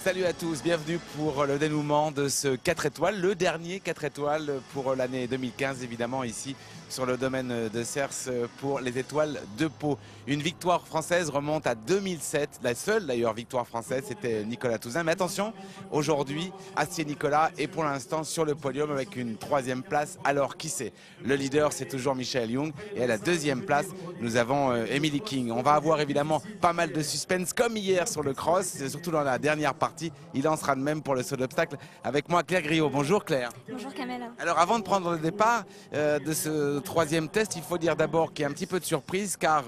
Salut à tous, bienvenue pour le dénouement de ce 4 étoiles, le dernier 4 étoiles pour l'année 2015 évidemment ici sur le domaine de Cers pour les étoiles de Pau. Une victoire française remonte à 2007, la seule d'ailleurs victoire française c'était Nicolas Touzin. Mais attention, aujourd'hui Astier Nicolas est pour l'instant sur le podium avec une 3e place. Alors qui c'est? Le leader c'est toujours Michael Young et à la 2e place nous avons Emily King. On va avoir évidemment pas mal de suspense comme hier sur le cross, surtout dans la dernière partie. Il en sera de même pour le saut d'obstacle. Avec moi Claire Griot. Bonjour Claire. Bonjour Kamel. Alors avant de prendre le départ de ce 3e test, il faut dire d'abord qu'il y a un petit peu de surprise car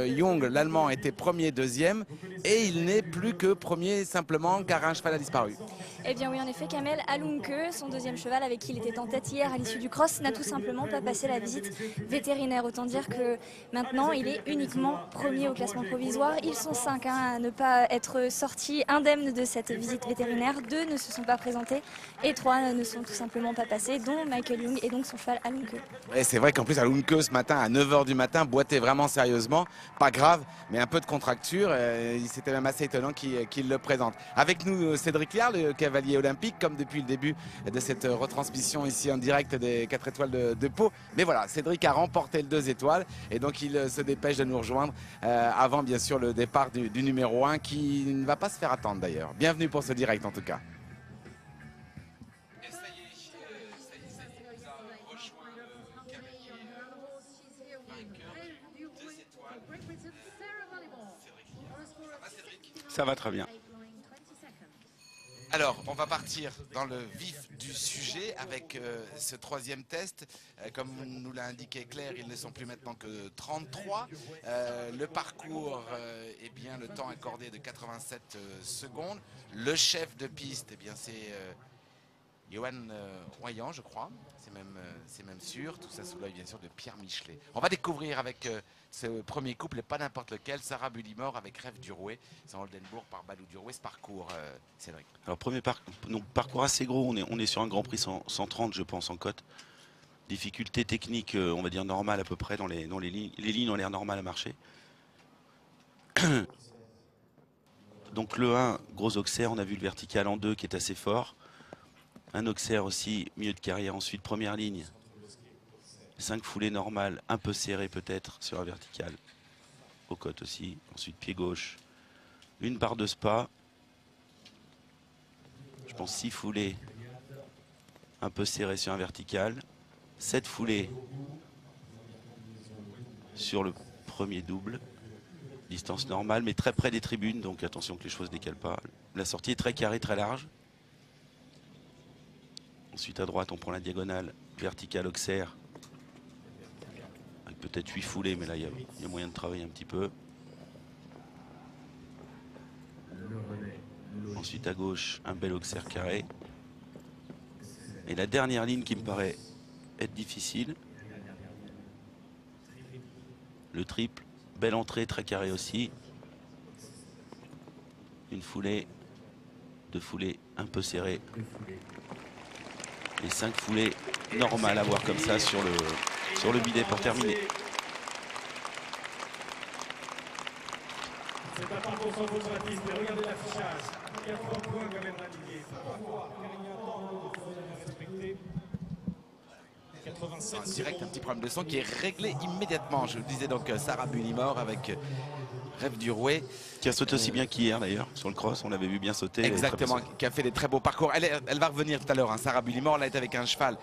Young, l'Allemand, était premier, 2e et il n'est plus que premier simplement car un cheval a disparu. Eh bien oui, en effet, Kamel Alunke, son 2e cheval avec qui il était en tête hier à l'issue du cross, n'a tout simplement pas passé la visite vétérinaire. Autant dire que maintenant, il est uniquement premier au classement provisoire. Ils sont 5 à ne pas être sortis indemnes de cette visite vétérinaire. 2 ne se sont pas présentés et 3 ne sont tout simplement pas passés, dont Michael Young et donc son cheval Alunke. Et c'est vrai qu'en plus Alunke ce matin à 9 h du matin boitait vraiment sérieusement. Pas grave, mais un peu de contracture. C'était même assez étonnant qu'il le présente. Avec nous Cédric Liard, le cavalier olympique, comme depuis le début de cette retransmission ici en direct des 4 étoiles de Pau. Mais voilà, Cédric a remporté le 2 étoiles et donc il se dépêche de nous rejoindre avant bien sûr le départ du numéro 1 qui ne va pas se faire attendre d'ailleurs. Bienvenue pour ce direct en tout cas. Ça va très bien. Alors, on va partir dans le vif du sujet avec ce 3e test. Comme nous l'a indiqué Claire, ils ne sont plus maintenant que 33. Le parcours, eh bien, le temps accordé de 87 secondes. Le chef de piste, eh bien, c'est Johan Royan, je crois. C'est même sûr. Tout ça sous l'œil, bien sûr, de Pierre Michelet. On va découvrir avec ce premier couple, et pas n'importe lequel, Sarah Bullimore avec Rêve du Rouet. C'est en Oldenbourg par Balou du Rouet, ce parcours, Cédric. Alors premier parcours assez gros, on est sur un Grand Prix 130 je pense en cote. Difficulté technique on va dire normale à peu près, dans les lignes ont l'air normales à marcher. Donc le 1, gros Auxerre, on a vu le vertical en 2 qui est assez fort. Un Auxerre aussi, milieu de carrière, ensuite première ligne. 5 foulées normales, un peu serré peut-être sur un vertical. Au cote aussi, ensuite pied gauche. Une barre de spa. Je pense 6 foulées un peu serrées sur un vertical. 7 foulées sur le premier double. Distance normale mais très près des tribunes, donc attention que les chevaux ne se décalent pas. La sortie est très carrée, très large. Ensuite à droite on prend la diagonale, verticale Auxerre. Avec peut-être 8 foulées, mais là il y a moyen de travailler un petit peu. Ensuite à gauche, un bel Auxerre carré. Et la dernière ligne qui me paraît être difficile. Le triple, belle entrée, très carré aussi. Une foulée, 2 foulées un peu serrées. Et 5 foulées normales à voir comme ça sur le bidet pour terminer. C'est à 30% sur la piste, mais regardez l'affichage. Il y a 3 points quand même indiqués. En direct, un petit problème de son qui est réglé immédiatement. Je le disais donc Sarah Bullimore avec Rêve du Rouet. Qui a sauté aussi bien qu'hier d'ailleurs, sur le cross, on l'avait vu bien sauter. Exactement, qui a fait des très beaux parcours. Elle va revenir tout à l'heure, hein. Sarah Bullimore, elle est avec un cheval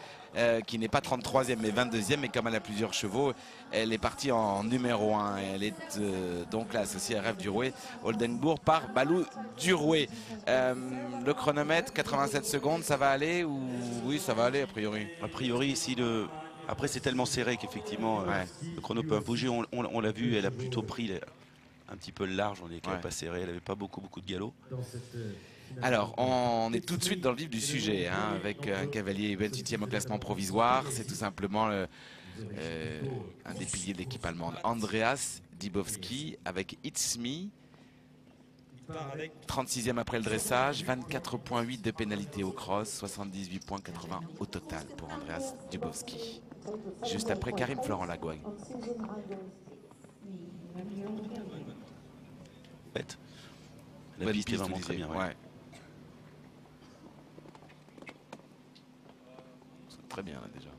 qui n'est pas 33e mais 22e, mais comme elle a plusieurs chevaux, elle est partie en numéro 1. Elle est donc là associée à Rêve du Rouet, Oldenbourg par Balou du Rouet. Le chronomètre, 87 secondes, ça va aller ou... Oui, ça va aller a priori. A priori, ici, après c'est tellement serré qu'effectivement le chrono peut bouger. On l'a vu, elle a plutôt pris un petit peu le large, on est quand même pas serré, elle n'avait pas beaucoup de galop. Alors, on est tout de suite dans le vif du sujet, hein, avec un cavalier 28e au classement provisoire. C'est tout simplement un des piliers de l'équipe allemande, Andreas Dibowski, avec It's Me. 36e après le dressage, 24,8 de pénalité au cross, 78,80 au total pour Andreas Dibowski. Juste après Karim Florent Lagouague. La piste est vraiment très bien. Ouais. très bien là, déjà.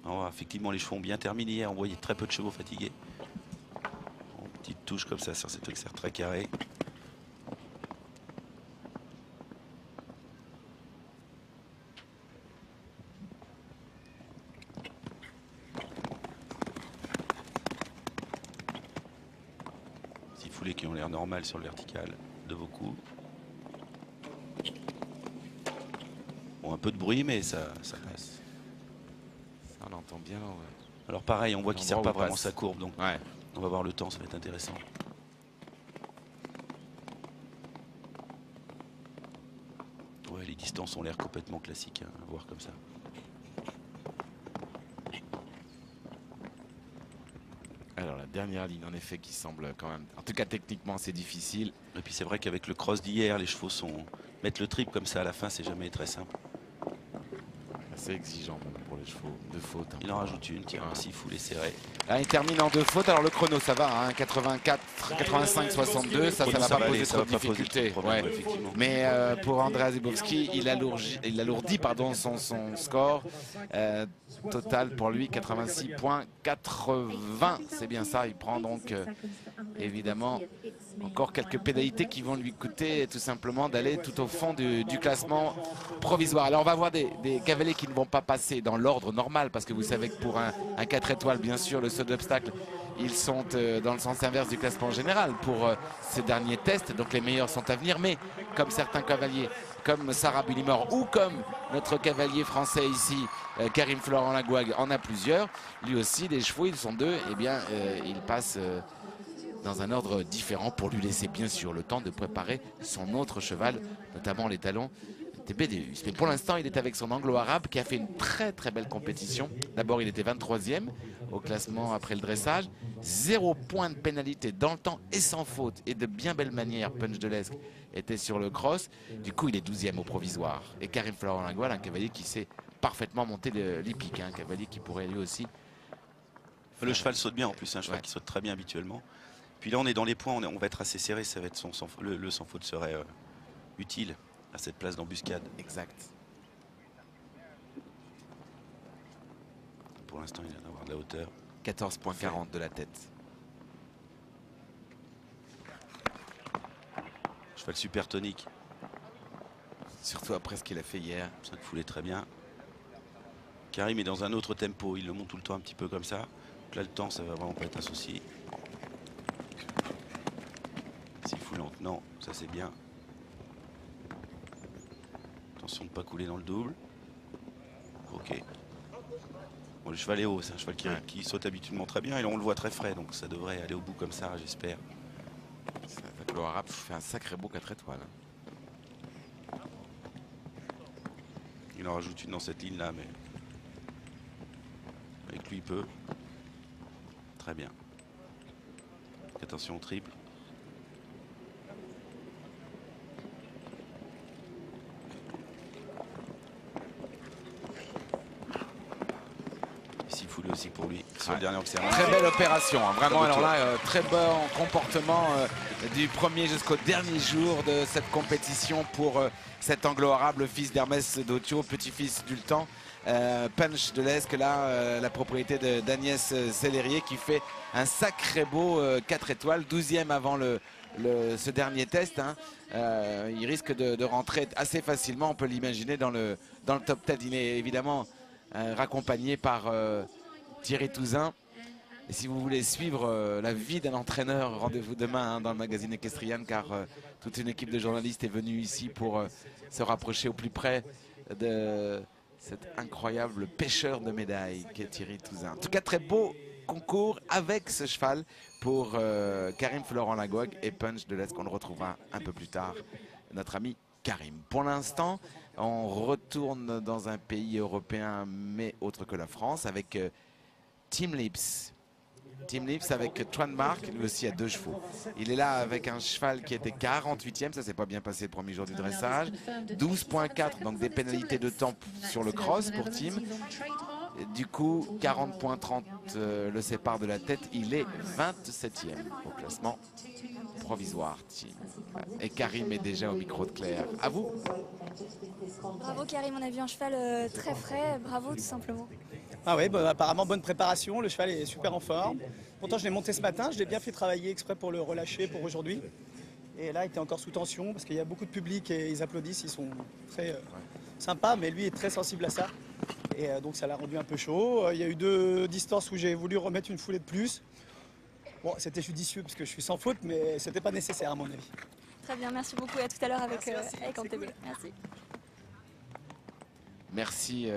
Alors, effectivement, les chevaux ont bien terminé hier. On voyait très peu de chevaux fatigués. Bon, petite touche comme ça sur cet auxerre très carré. Six foulées qui ont l'air normales sur le vertical de vos coups. Bon, un peu de bruit, mais ça passe. Ça, on entend bien. Ouais. Alors pareil, on voit qu'il ne sert pas vraiment sa courbe, donc ouais. On va voir le temps, ça va être intéressant. Ouais, les distances ont l'air complètement classiques, hein, à voir comme ça. Alors la dernière ligne, en effet, qui semble quand même... En tout cas, techniquement, c'est difficile. Et puis c'est vrai qu'avec le cross d'hier, les chevaux mettre le triple comme ça à la fin, c'est jamais très simple. C'est exigeant même pour les chevaux. 2 fautes. Il en rajoute une, tiens, 6 foulées serrées. Là, il termine en 2 fautes. Alors le chrono, ça va, hein, 84, 85, 62. Ça va pas poser trop de difficultés. Ouais. Mais pour Andrea Zybowski, il alourdit pardon, son score. Total pour lui, 86,80. C'est bien ça. Il prend donc évidemment encore quelques pénalités qui vont lui coûter tout simplement d'aller tout au fond du classement provisoire. Alors on va voir des cavaliers qui ne vont pas passer dans l'ordre normal, parce que vous savez que pour un 4 étoiles, bien sûr, le saut d'obstacle, ils sont dans le sens inverse du classement général pour ces derniers tests. Donc les meilleurs sont à venir, mais comme certains cavaliers, comme Sarah Bullimore ou comme notre cavalier français ici, Karim Florent Lagouag, en a plusieurs. Lui aussi, les chevaux, ils sont 2, et bien il passe dans un ordre différent pour lui laisser bien sûr le temps de préparer son autre cheval, notamment les talons TBDUS. Mais pour l'instant, il est avec son anglo-arabe qui a fait une très très belle compétition. D'abord, il était 23e au classement après le dressage. 0 point de pénalité dans le temps et sans faute, et de bien belle manière. Punch de l'Esque était sur le cross. Du coup, il est 12e au provisoire. Et Karim Florent Lagouag, un cavalier qui sait parfaitement monter l'hippique, un cavalier qui pourrait lui aussi... Le cheval saute bien en plus, un cheval qui saute très bien habituellement. Puis là, on est dans les points, on va être assez serré. Ça va être le sans faute serait utile à cette place d'embuscade. Exact. Pour l'instant, il vient d'avoir de la hauteur. 14,40 de la tête. Cheval super tonique. Surtout après ce qu'il a fait hier. 5 foulées très bien. Karim est dans un autre tempo. Il le monte tout le temps un petit peu comme ça. Donc là, le temps, ça va vraiment pas être un souci. 6 foulées en tenant, ça c'est bien. Attention de ne pas couler dans le double. Ok. Bon, le cheval est haut, c'est un cheval qui saute habituellement très bien et là on le voit très frais, donc ça devrait aller au bout comme ça, j'espère. Le arabe fait un sacré beau 4 étoiles. Il en rajoute une dans cette ligne là, mais avec lui il peut. Très bien. Attention au triple. Aussi pour lui sur le dernier auxerre. Très belle opération, hein. Vraiment. Alors là, très bon comportement du premier jusqu'au dernier jour de cette compétition pour cet anglo-arabe, le fils d'Hermès Dautio, petit-fils d'Ultan. Punch de l'Esque, là, la propriété d'Agnès Sellerier, qui fait un sacré beau 4 étoiles, 12e avant ce dernier test, hein. Il risque de rentrer assez facilement, on peut l'imaginer, dans le top 10. Il est évidemment raccompagné par Thierry Touzin. Et si vous voulez suivre la vie d'un entraîneur, rendez-vous demain, hein, dans le magazine Equestrian, car toute une équipe de journalistes est venue ici pour se rapprocher au plus près de cet incroyable pêcheur de médailles qu'est Thierry Touzin. En tout cas, très beau concours avec ce cheval pour Karim Florent Lagouag et Punch de l'Esque. On le retrouvera un peu plus tard, notre ami Karim. Pour l'instant, on retourne dans un pays européen, mais autre que la France, avec Tim Lips. Tim Lips avec Tranmark, lui aussi à 2 chevaux. Il est là avec un cheval qui était 48e, ça s'est pas bien passé le premier jour du dressage. 12,4, donc des pénalités de temps sur le cross pour Tim. Du coup, 40,30 le sépare de la tête. Il est 27e au classement provisoire, Tim. Et Karim est déjà au micro de Claire. À vous. Bravo Karim, on a vu un cheval très frais, bravo tout simplement. Ah oui, bah, apparemment bonne préparation, le cheval est super en forme. Pourtant je l'ai monté ce matin, je l'ai bien fait travailler exprès pour le relâcher pour aujourd'hui. Et là il était encore sous tension parce qu'il y a beaucoup de public et ils applaudissent, ils sont très sympas, mais lui est très sensible à ça. Et donc ça l'a rendu un peu chaud. Il y a eu 2 distances où j'ai voulu remettre une foulée de plus. Bon, c'était judicieux parce que je suis sans faute, mais c'était pas nécessaire à mon avis. Très bien, merci beaucoup et à tout à l'heure avec Antebe. Merci. Merci,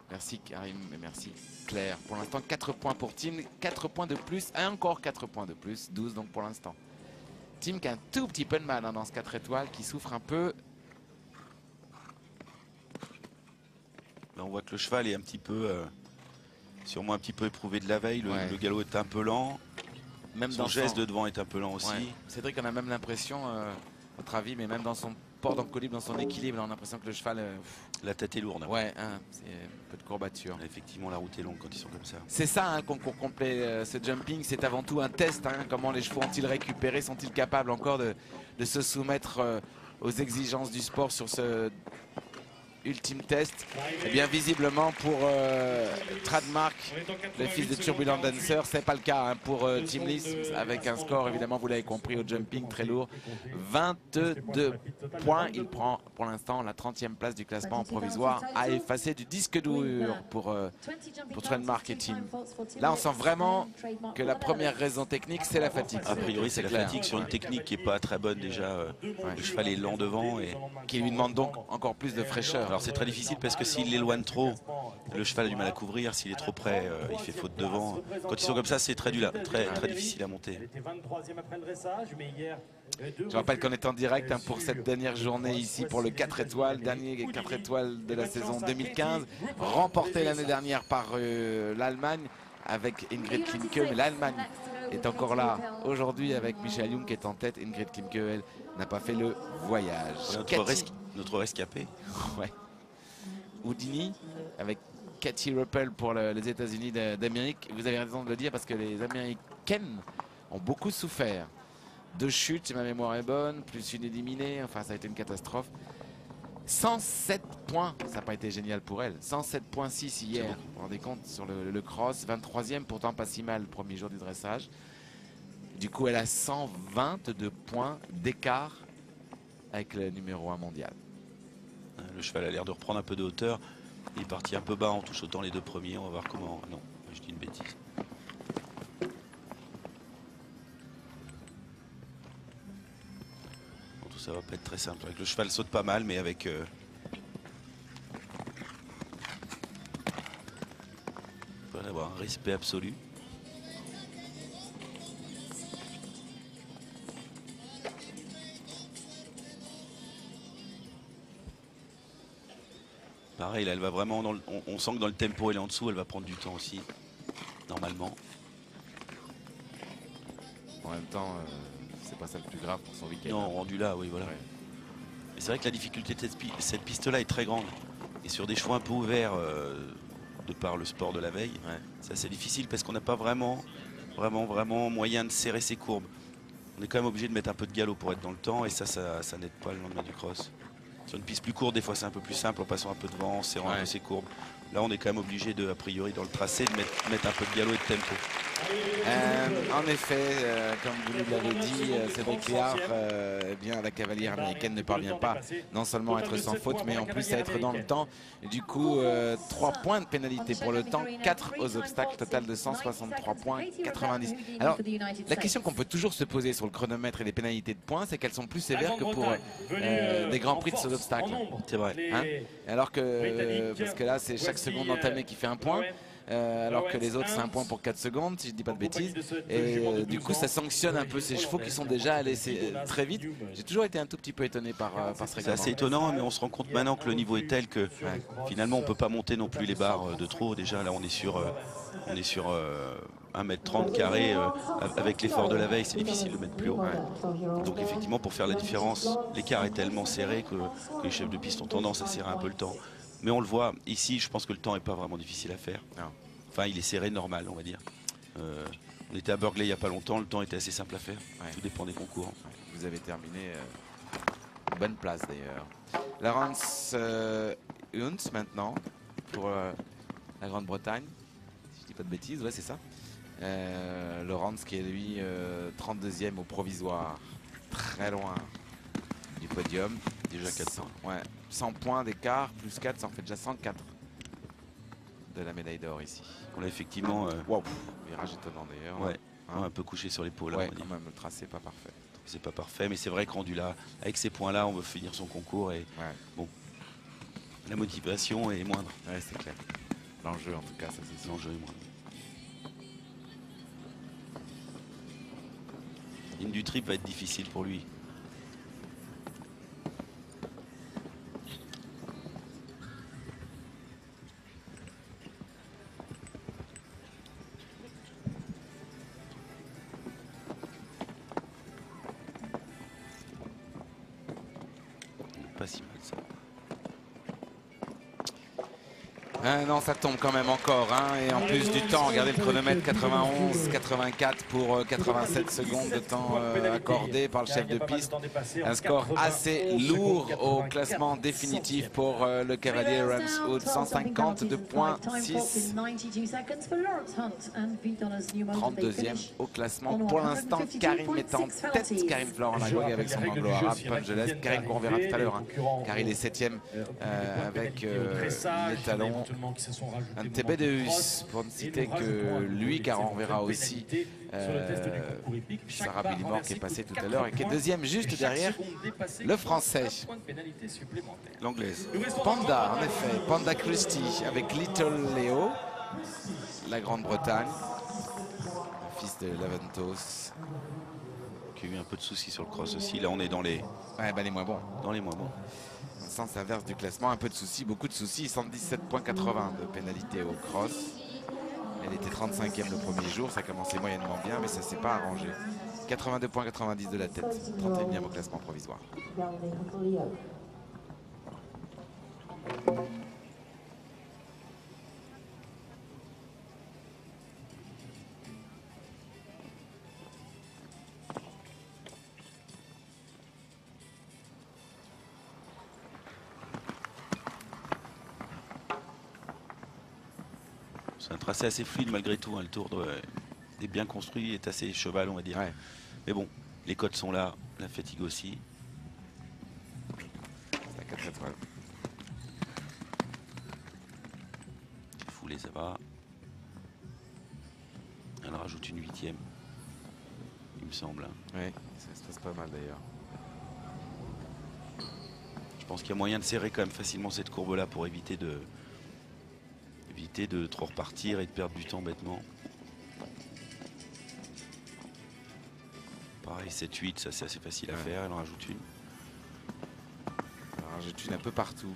merci Karim et merci Claire. Pour l'instant, 4 points pour Tim, 4 points de plus, et encore 4 points de plus, 12 donc pour l'instant. Tim qui a un tout petit peu de mal dans ce 4 étoiles, qui souffre un peu. Là, on voit que le cheval est un petit peu, sûrement un petit peu éprouvé de la veille. Le galop est un peu lent. Même son dans geste de devant est un peu lent aussi. Ouais. Cédric, on a même l'impression, votre avis, mais même dans son port d'encolibre, dans son équilibre, on a l'impression que le cheval... la tête est lourde. Ouais, hein, c'est un peu de courbature. Effectivement, la route est longue quand ils sont comme ça. C'est ça, un concours complet. Ce jumping, c'est avant tout un test. Comment les chevaux ont-ils récupéré? Sont-ils capables encore de se soumettre aux exigences du sport sur ce ultime test? Et bien visiblement pour Tradmark, le fils de Turbulent Dancer, c'est pas le cas pour Tim Lis, avec un score évidemment, vous l'avez compris, au jumping très lourd, 22 points. Il prend pour l'instant la 30e place du classement provisoire, à effacer du disque dur pour Tradmark et Tim. Là on sent vraiment que la première raison technique c'est la fatigue. A priori c'est la fatigue sur une technique qui est pas très bonne déjà. Le cheval est lent devant et qui lui demande donc encore plus de fraîcheur. Alors c'est très difficile parce que s'il l'éloigne trop, le cheval a du mal à couvrir. S'il est trop près, il fait faute devant. Quand ils sont comme ça, c'est très difficile à monter. Je rappelle qu'on est en direct pour cette dernière journée ici pour le 4 étoiles, dernier 4 étoiles de la saison 2015, remporté l'année dernière par l'Allemagne avec Ingrid Klimke, mais l'Allemagne est encore là aujourd'hui avec Michael Jung qui est en tête. Ingrid Klimke, elle, n'a pas fait le voyage. Notre rescapé. Ouais. Houdini avec Cathy Ruppel pour les États-Unis d'Amérique. Vous avez raison de le dire parce que les Américaines ont beaucoup souffert. 2 chutes, si ma mémoire est bonne, plus une éliminée. Enfin, ça a été une catastrophe. 107 points, ça n'a pas été génial pour elle. 107,6 hier, vous vous rendez compte, sur le cross. 23e, pourtant pas si mal le premier jour du dressage. Du coup, elle a 122 points d'écart avec le numéro 1 mondial. Le cheval a l'air de reprendre un peu de hauteur. Il est parti un peu bas en touchotant les 2 premiers. On va voir comment... Non, je dis une bêtise. Bon, tout ça va pas être très simple. Avec le cheval saute pas mal, mais avec... Il faut avoir un respect absolu. Pareil, là, elle va vraiment dans on sent que dans le tempo, elle est en dessous, elle va prendre du temps aussi, normalement. En même temps, c'est pas ça le plus grave pour son week-end. Non, rendu là, oui, voilà. Ouais. Mais c'est vrai que la difficulté de cette piste-là est très grande. Et sur des chevaux un peu ouverts, de par le sport de la veille, c'est assez difficile parce qu'on n'a pas vraiment moyen de serrer ses courbes. On est quand même obligé de mettre un peu de galop pour être dans le temps et ça n'aide pas le lendemain du cross. Sur une piste plus courte, des fois c'est un peu plus simple en passant un peu devant, en serrant un peu ses courbes. Là, on est quand même obligé de, a priori, dans le tracé, de mettre un peu de galop et de tempo. En effet, comme vous nous l'avez dit, Cédric Léard, eh bien, la cavalière américaine ne parvient pas non seulement à être sans faute, mais en plus à être dans le temps. Du coup, 3 points de pénalité pour le temps, 4 aux obstacles, total de 163 points, 90. Alors, la question qu'on peut toujours se poser sur le chronomètre et les pénalités de points, c'est qu'elles sont plus sévères que pour des grands prix de ces obstacles. C'est vrai. Hein, alors que, parce que là, c'est chaque seconde entamée qui fait un point. Alors que les autres c'est un point pour 4 secondes si je dis pas de bêtises et du coup ça sanctionne un peu ces chevaux qui sont déjà allés très vite. J'ai toujours été un tout petit peu étonné par ce règlement. C'est assez étonnant, mais on se rend compte maintenant que le niveau est tel que finalement on peut pas monter non plus les barres de trop. Déjà là on est sur 1m30 carré avec l'effort de la veille, c'est difficile de mettre plus haut. Donc effectivement pour faire la différence, l'écart est tellement serré que les chefs de piste ont tendance à serrer un peu le temps. Mais on le voit, ici je pense que le temps n'est pas vraiment difficile à faire. Non. Enfin il est serré normal on va dire. On était à Burghley il n'y a pas longtemps, le temps était assez simple à faire. Ouais. Tout dépend des concours. Ouais, vous avez terminé bonne place d'ailleurs. Laurens Hunt maintenant pour la Grande-Bretagne. Si je dis pas de bêtises, ouais c'est ça. Laurens qui est lui 32e au provisoire. Très loin du podium. Déjà 400. Ouais, 100 points d'écart, plus 4, ça en fait déjà 104 de la médaille d'or ici. On a effectivement Waouh, virage étonnant d'ailleurs. ouais, Hein. un peu couché sur l'épaule. Ouais, quand même, le tracé pas parfait. C'est pas parfait, mais c'est vrai que rendu là, avec ces points-là, on veut finir son concours et Ouais, bon, la motivation est moindre. ouais c'est clair. L'enjeu en tout cas, ça c'est sûr. L'enjeu est moindre. Ligne du trip va être difficile pour lui. Pas si mal ça. Ah non, ça tombe quand même encore. Hein. Et en plus du temps, regardez le chronomètre 91, 84 pour 87 secondes de temps accordé par le chef de piste. Un score assez lourd au classement définitif pour le cavalier Ramshood. 152,6. 32e au classement. Pour l'instant, Karim est en tête. Karim Florent-Lagog avec son anglo-arabe Punch de l'Est. Karim qu'on verra tout à l'heure. Hein, car il est 7e avec les talons. Un Tebedeus, pour ne citer que lui, car on verra aussi Sarah Billimore qui est passée tout à l'heure et qui est deuxième juste derrière le français. L'anglaise. Panda, en effet, Panda Christie avec Little Leo, la Grande-Bretagne, le fils de Laventos. Qui a eu un peu de soucis sur le cross aussi. Là, on est dans les Les moins bons. moins bons. Sens inverse du classement, un peu de soucis, beaucoup de soucis, 117,80 de pénalité au cross. Elle était 35e le premier jour, ça commençait moyennement bien, mais ça ne s'est pas arrangé. 82,90 de la tête, 31e au classement provisoire. C'est un tracé assez fluide malgré tout. Hein. Le tour est bien construit, est assez cheval, on va dire. Ouais. Mais bon, les codes sont là, la fatigue aussi. C'est à 4 étoiles. Foulée, ça va. Elle rajoute une 8e, il me semble. Hein. Oui, ça se passe pas mal d'ailleurs. Je pense qu'il y a moyen de serrer quand même facilement cette courbe-là pour éviter de trop repartir et de perdre du temps bêtement. Pareil, 7-8, ça c'est assez facile à faire, elle en rajoute une. Elle en rajoute une un peu partout.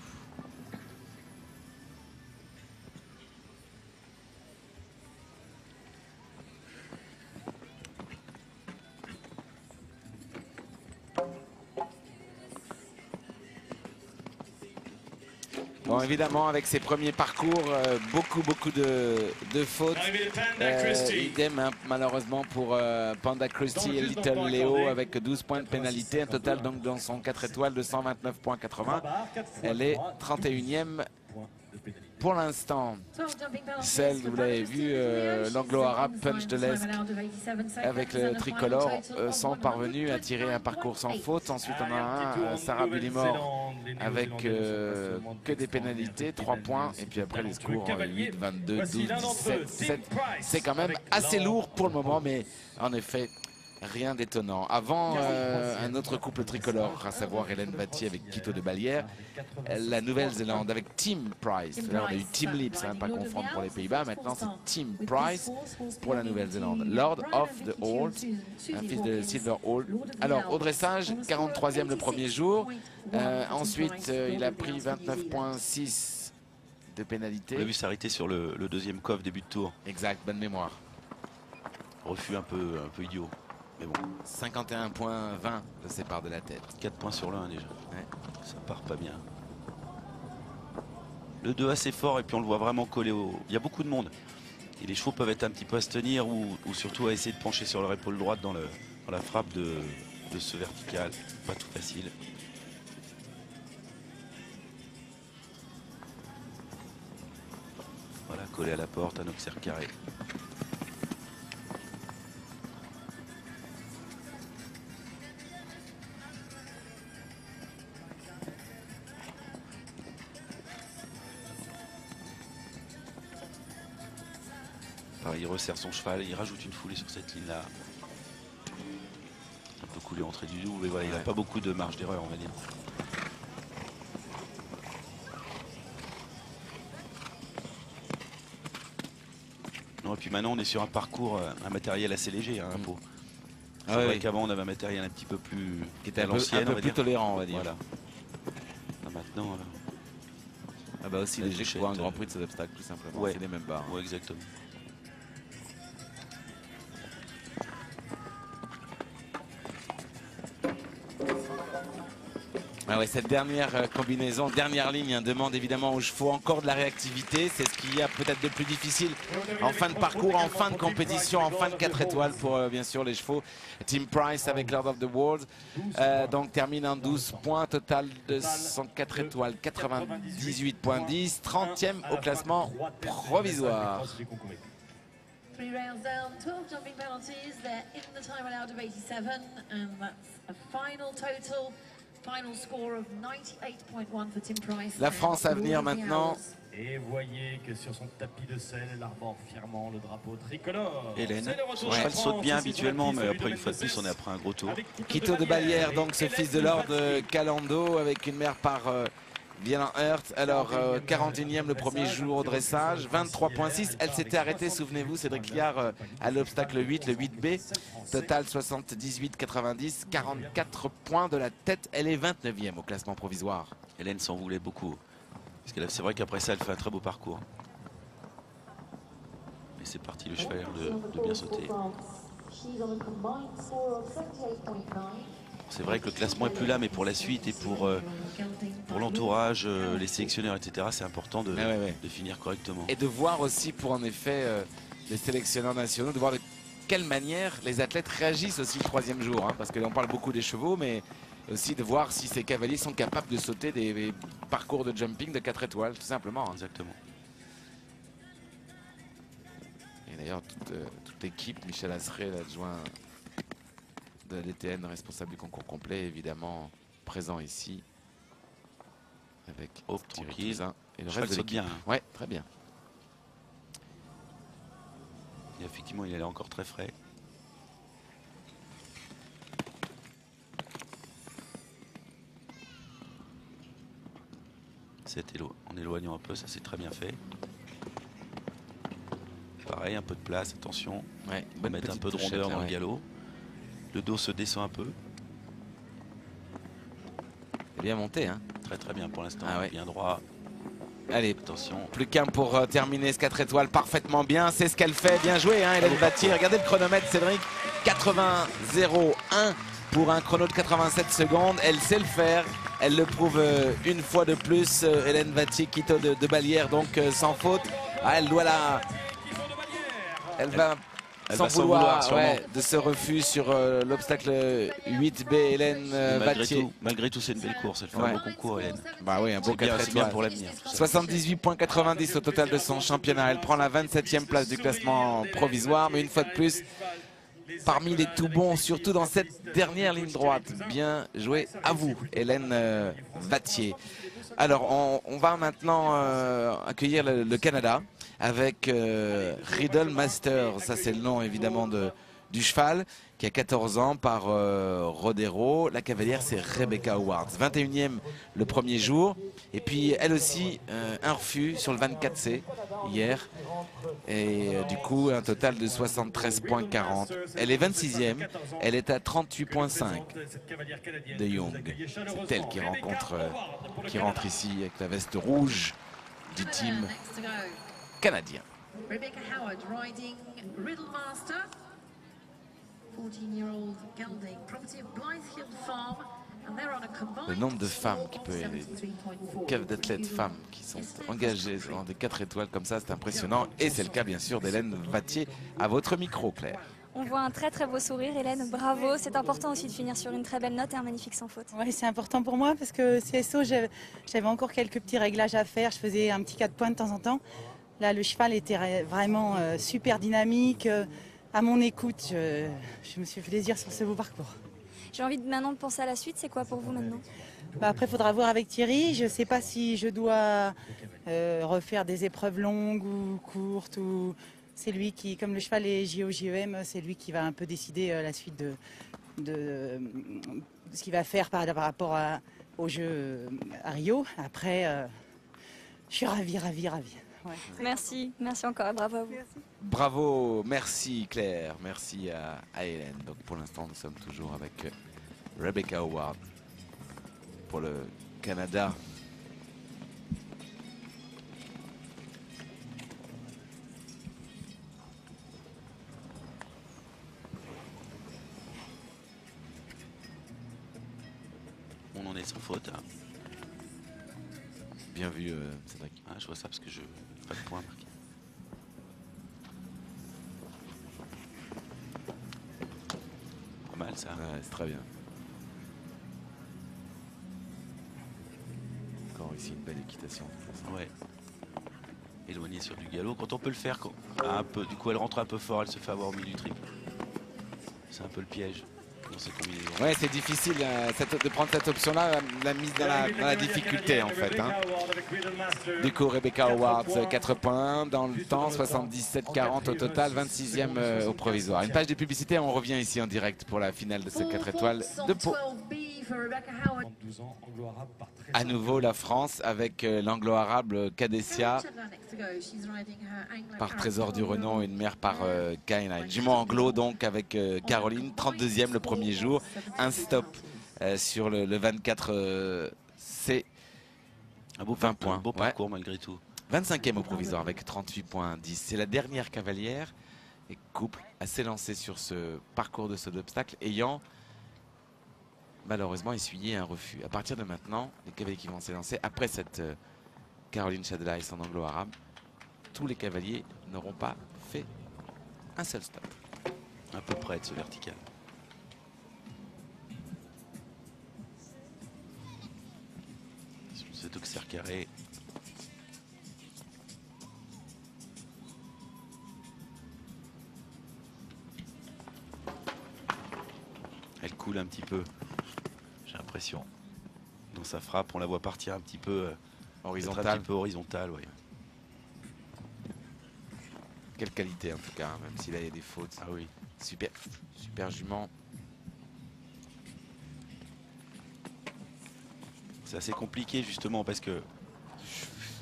Bon, évidemment, avec ses premiers parcours, beaucoup de fautes. Idem, hein, malheureusement, pour Panda Christie et Little Leo, avec 12 points de pénalité. Un total, donc, dans son 4 étoiles de 129,80. Elle est 31e pour l'instant. Celle, vous l'avez vu, l'anglo-arabe Punch de l'Est avec le tricolore sont parvenus à tirer un parcours sans faute. Ensuite, on a un Sarah Billimore avec que des pénalités, 3 points. Et puis après, les scores 8, 22, 12, 17, 7. C'est quand même assez lourd pour le moment, mais en effet, rien d'étonnant. Avant un autre couple tricolore, à savoir Hélène Batty avec Quito de Balière, la Nouvelle-Zélande avec Tim Price. Là, on a eu Tim Lips, hein, pas confondre pour les Pays-Bas. Maintenant, c'est Tim Price pour la Nouvelle-Zélande. Lord of the Holt, un fils de Silver Holt. Alors, au dressage, 43e le premier jour. Ensuite, il a pris 29,6 de pénalité. On a vu s'arrêter sur le deuxième coffre début de tour. Exact, bonne mémoire. Refus un peu idiot. Mais bon. 51,20 le sépare de la tête. 4 points sur le 1 déjà. Ouais. Ça part pas bien. Le 2 assez fort et puis on le voit vraiment collé au... Il y a beaucoup de monde. Et les chevaux peuvent être un petit peu à se tenir ou surtout à essayer de pencher sur leur épaule droite dans la frappe de ce vertical. Pas tout facile. Voilà, collé à la porte, un auxerre carré. Pareil, il resserre son cheval, il rajoute une foulée sur cette ligne-là. Un peu coulé entrée du double, mais voilà, il n'a pas beaucoup de marge d'erreur, on va dire. Non, et puis maintenant, on est sur un parcours, un matériel assez léger, hein, un pot. C'est vrai qu'avant, on avait un matériel un petit peu plus qui était un peu plus tolérant, on va dire. Voilà. Ah, maintenant, ah bah aussi léger pour un Grand Prix de cet obstacle, tout simplement. Ouais. C'est les mêmes barres. Ouais, exactement. Ah ouais, cette dernière combinaison, dernière ligne, hein, demande évidemment aux chevaux encore de la réactivité. C'est ce qu'il y a peut-être de plus difficile en fin de parcours, en fin de compétition, en fin de 4 étoiles pour bien sûr les chevaux. Tim Price avec Lord of the World donc termine en 12 points, total de 104 étoiles, 98.10, 30e au classement provisoire. 3 rounds down, 12 jumping penalties. They're in the time allowed of 87, and that's a final total. Final score of 98.1 for Tim Price. La France à venir maintenant. Et voyez que sur son tapis de sel, elle arbore fièrement le drapeau tricolore. Hélène, son cheval saute bien habituellement, mais après une fois de plus, on est après un gros tour. Quito de Balière, donc ce fils de Lord Calando, avec une mère par Violent Hurt. Alors 41e le premier jour au dressage, 23.6. Elle s'était arrêtée, souvenez-vous, Cédric Liard à l'obstacle 8, le 8B. Total 78,90, 44 points de la tête. Elle est 29e au classement provisoire. Hélène s'en voulait beaucoup. Parce que c'est vrai qu'après ça, elle fait un très beau parcours. Mais c'est parti, le cheval de bien sauter. C'est vrai que le classement est plus là, mais pour la suite et pour l'entourage, les sélectionneurs, etc., c'est important de finir correctement. Et de voir aussi pour en effet les sélectionneurs nationaux, de voir de quelle manière les athlètes réagissent aussi le 3e jour. Hein, parce que là, on parle beaucoup des chevaux, mais aussi de voir si ces cavaliers sont capables de sauter des parcours de jumping de 4 étoiles, tout simplement. Hein. Exactement. Et d'ailleurs, toute l'équipe, Michel Asseret, l'adjoint de la DTN, responsable du concours complet, évidemment présent ici. Avec tranquille. Et le reste de l'équipe. Bien. Hein. Ouais, très bien. Et effectivement, il est encore très frais. En éloignant un peu, ça c'est très bien fait. Pareil, un peu de place, attention. Ouais, on va mettre un peu de rondeur dans le galop. Le dos se descend un peu. C'est bien monté, hein. Très très bien pour l'instant, bien droit. Allez, attention. Plus qu'un pour terminer ce 4 étoiles parfaitement bien. C'est ce qu'elle fait. Bien joué, hein, Hélène Vattier. Regardez le chronomètre, Cédric. 80,01 pour un chrono de 87 secondes. Elle sait le faire. Elle le prouve une fois de plus. Hélène Vattier, Quito de Balière, donc sans faute. Ah, elle doit la... Elle va s'en vouloir de ce refus sur l'obstacle 8B, Hélène Vattier. Malgré tout, c'est une belle course. Elle fait un beau concours, Hélène. Bah oui, un beau 4 étoiles pour l'avenir. 78,90 au total de son championnat. Elle prend la 27e place du classement provisoire, mais une fois de plus, parmi les tout bons, surtout dans cette dernière ligne droite. Bien joué à vous, Hélène Vattier. Alors, on va maintenant accueillir le Canada avec Riddle Master. Ça, c'est le nom évidemment du cheval qui a 14 ans par Rodero. La cavalière, c'est Rebecca Awards. 21e le premier jour. Et puis, elle aussi, un refus sur le 24C hier. Et du coup, un total de 73,40. Elle est 26e. Elle est à 38,5 de Young. C'est elle qui rentre ici avec la veste rouge du team canadien. Rebecca Howard riding Riddle Master, 14-year-old gelding, property of Blythefield Farm, Le nombre de femmes qui peut d'athlètes femmes qui sont engagées dans des 4 étoiles comme ça, c'est impressionnant. Et c'est le cas bien sûr d'Hélène Vattier à votre micro, Claire. On voit un très très beau sourire, Hélène, bravo. C'est important aussi de finir sur une très belle note et un magnifique sans faute. Oui, c'est important pour moi parce que CSO, j'avais encore quelques petits réglages à faire. Je faisais un petit 4 points de temps en temps. Là, le cheval était vraiment super dynamique. À mon écoute, je me suis fait plaisir sur ce beau parcours. J'ai envie maintenant de penser à la suite. C'est quoi pour vous maintenant? Après, il faudra voir avec Thierry. Je ne sais pas si je dois refaire des épreuves longues ou courtes. C'est lui qui, comme le cheval est JO-JEM, c'est lui qui va un peu décider la suite de ce qu'il va faire par rapport au jeu à Rio. Après, je suis ravie. Ouais. Merci encore, bravo à vous. Merci. Bravo, merci Claire, merci à Hélène. Donc pour l'instant, nous sommes toujours avec Rebecca Howard pour le Canada. On en est sans faute. Hein. Bien vu, Cédric. Ah, je vois ça parce que je pas de point marqué. Pas mal ça. Ouais, c'est très bien. Encore ici une belle équitation. Ouais. Éloigné sur du galop. Quand on peut le faire, un peu, du coup elle rentre un peu fort, elle se fait avoir au milieu du triple. C'est un peu le piège dans ces combinaisons. Ouais, c'est difficile de prendre cette option-là, la mise dans la difficulté en fait. Hein. Du coup, Rebecca Howard, 4 points dans le temps, 77-40 au total, 26e au provisoire. Une page de publicité, on revient ici en direct pour la finale de ces 4 étoiles de Pau. 12 ans, anglo-arabe par 13 À nouveau la France avec l'anglo-arabe Kadessia par Trésor du Renom, une mère par Kaina. Jument anglo donc avec Caroline, 32e le premier jour, un stop sur le 24 C. Un beau 20 points. Un beau parcours malgré tout. 25e au provisoire avec 38,10. C'est la dernière cavalière et couple à s'élancer sur ce parcours de saut d'obstacle ayant malheureusement essuyé un refus. À partir de maintenant, les cavaliers qui vont s'élancer après cette Caroline Chadela et son anglo-arabe, tous les cavaliers n'auront pas fait un seul stop. À peu près de ce vertical. Sur cet auxerre carré. Elle coule un petit peu, j'ai l'impression. Dans sa frappe, on la voit partir un petit peu Horizontal. Un petit peu horizontale, oui. Quelle qualité en tout cas, même si là il y a des fautes. Ah oui. Super, super jument. C'est assez compliqué justement parce que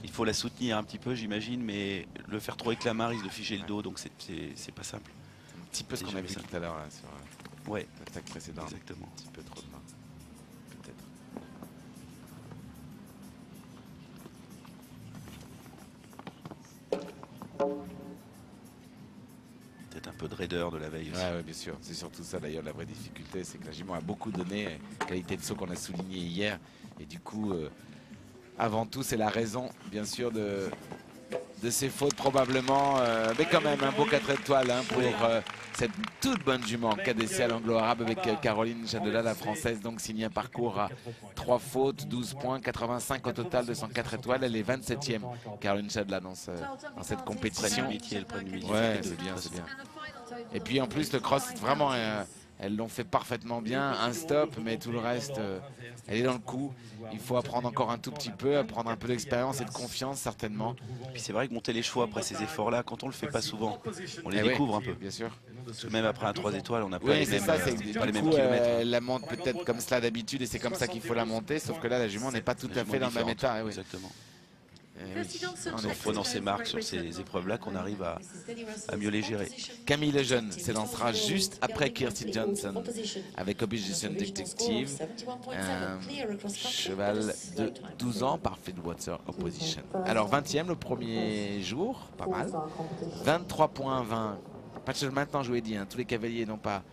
il faut la soutenir un petit peu, j'imagine, mais le faire trop avec la main risque de figer le dos, donc c'est pas simple. Un petit peu ce C'est qu'on a jamais vu simple. tout à l'heure sur Ouais, l'attaque précédente. exactement. Un petit peu trop de main. Peut-être. Peut-être un peu de raideur de la veille aussi. Ouais, bien sûr. C'est surtout ça d'ailleurs la vraie difficulté, c'est que la jument a beaucoup donné, qualité de saut qu'on a souligné hier. Et du coup, avant tout, c'est la raison, bien sûr, de ses fautes probablement. Mais quand même, un beau 4 étoiles hein, pour cette toute bonne jument Kadessia l'anglo-arabe avec Caroline Chadela, la française, donc signe un parcours à 3 fautes, 12 points, 85 au total de 104 étoiles. Elle est 27e, Caroline Chadela, dans cette compétition. Ouais, c'est bien, c'est bien. Et puis en plus, le cross, vraiment, elles l'ont fait parfaitement bien. Un stop, mais tout le reste, elle est dans le coup. Il faut apprendre encore un tout petit peu, apprendre un peu d'expérience et de confiance, certainement. Puis c'est vrai que monter les chevaux après ces efforts-là, quand on le fait pas souvent, on les Eh découvre ouais, un peu. bien sûr. Parce que même après un 3 étoiles, on n'a pas Oui, les c'est mêmes, ça, c'est pas les du mêmes coup, kilomètres. elle la monte peut-être comme cela d'habitude et c'est comme ça qu'il faut la monter, sauf que là, la jument n'est pas tout La à fait jument dans le même différente, état. Eh oui. Exactement. Eh oui. En prenant ses marques sur ces épreuves-là qu'on arrive à mieux les gérer. Camille Lejeune s'élancera juste après Kirsty Johnson avec Opposition Detective, un cheval de 12 ans par Fedwater Opposition. Alors 20e le premier jour, pas mal. 23,20. Match maintenant, je vous ai dit, hein, tous les cavaliers n'ont pas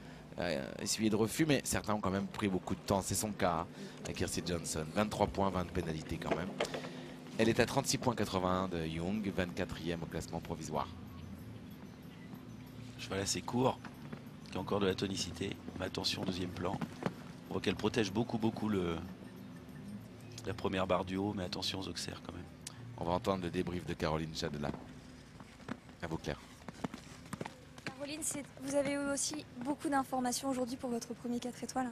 essuyé de refus, mais certains ont quand même pris beaucoup de temps. C'est son cas hein, avec Kirsty Johnson. 23 points, 20 de pénalité quand même. Elle est à 36 points 81 de Young, 24e au classement provisoire. Cheval assez court, qui a encore de la tonicité. Mais attention, deuxième plan. On voit qu'elle protège beaucoup la première barre du haut, mais attention aux auxerres quand même. On va entendre le débrief de Caroline Chadela. À vous, Claire. Caroline, vous avez eu aussi beaucoup d'informations aujourd'hui pour votre premier 4 étoiles.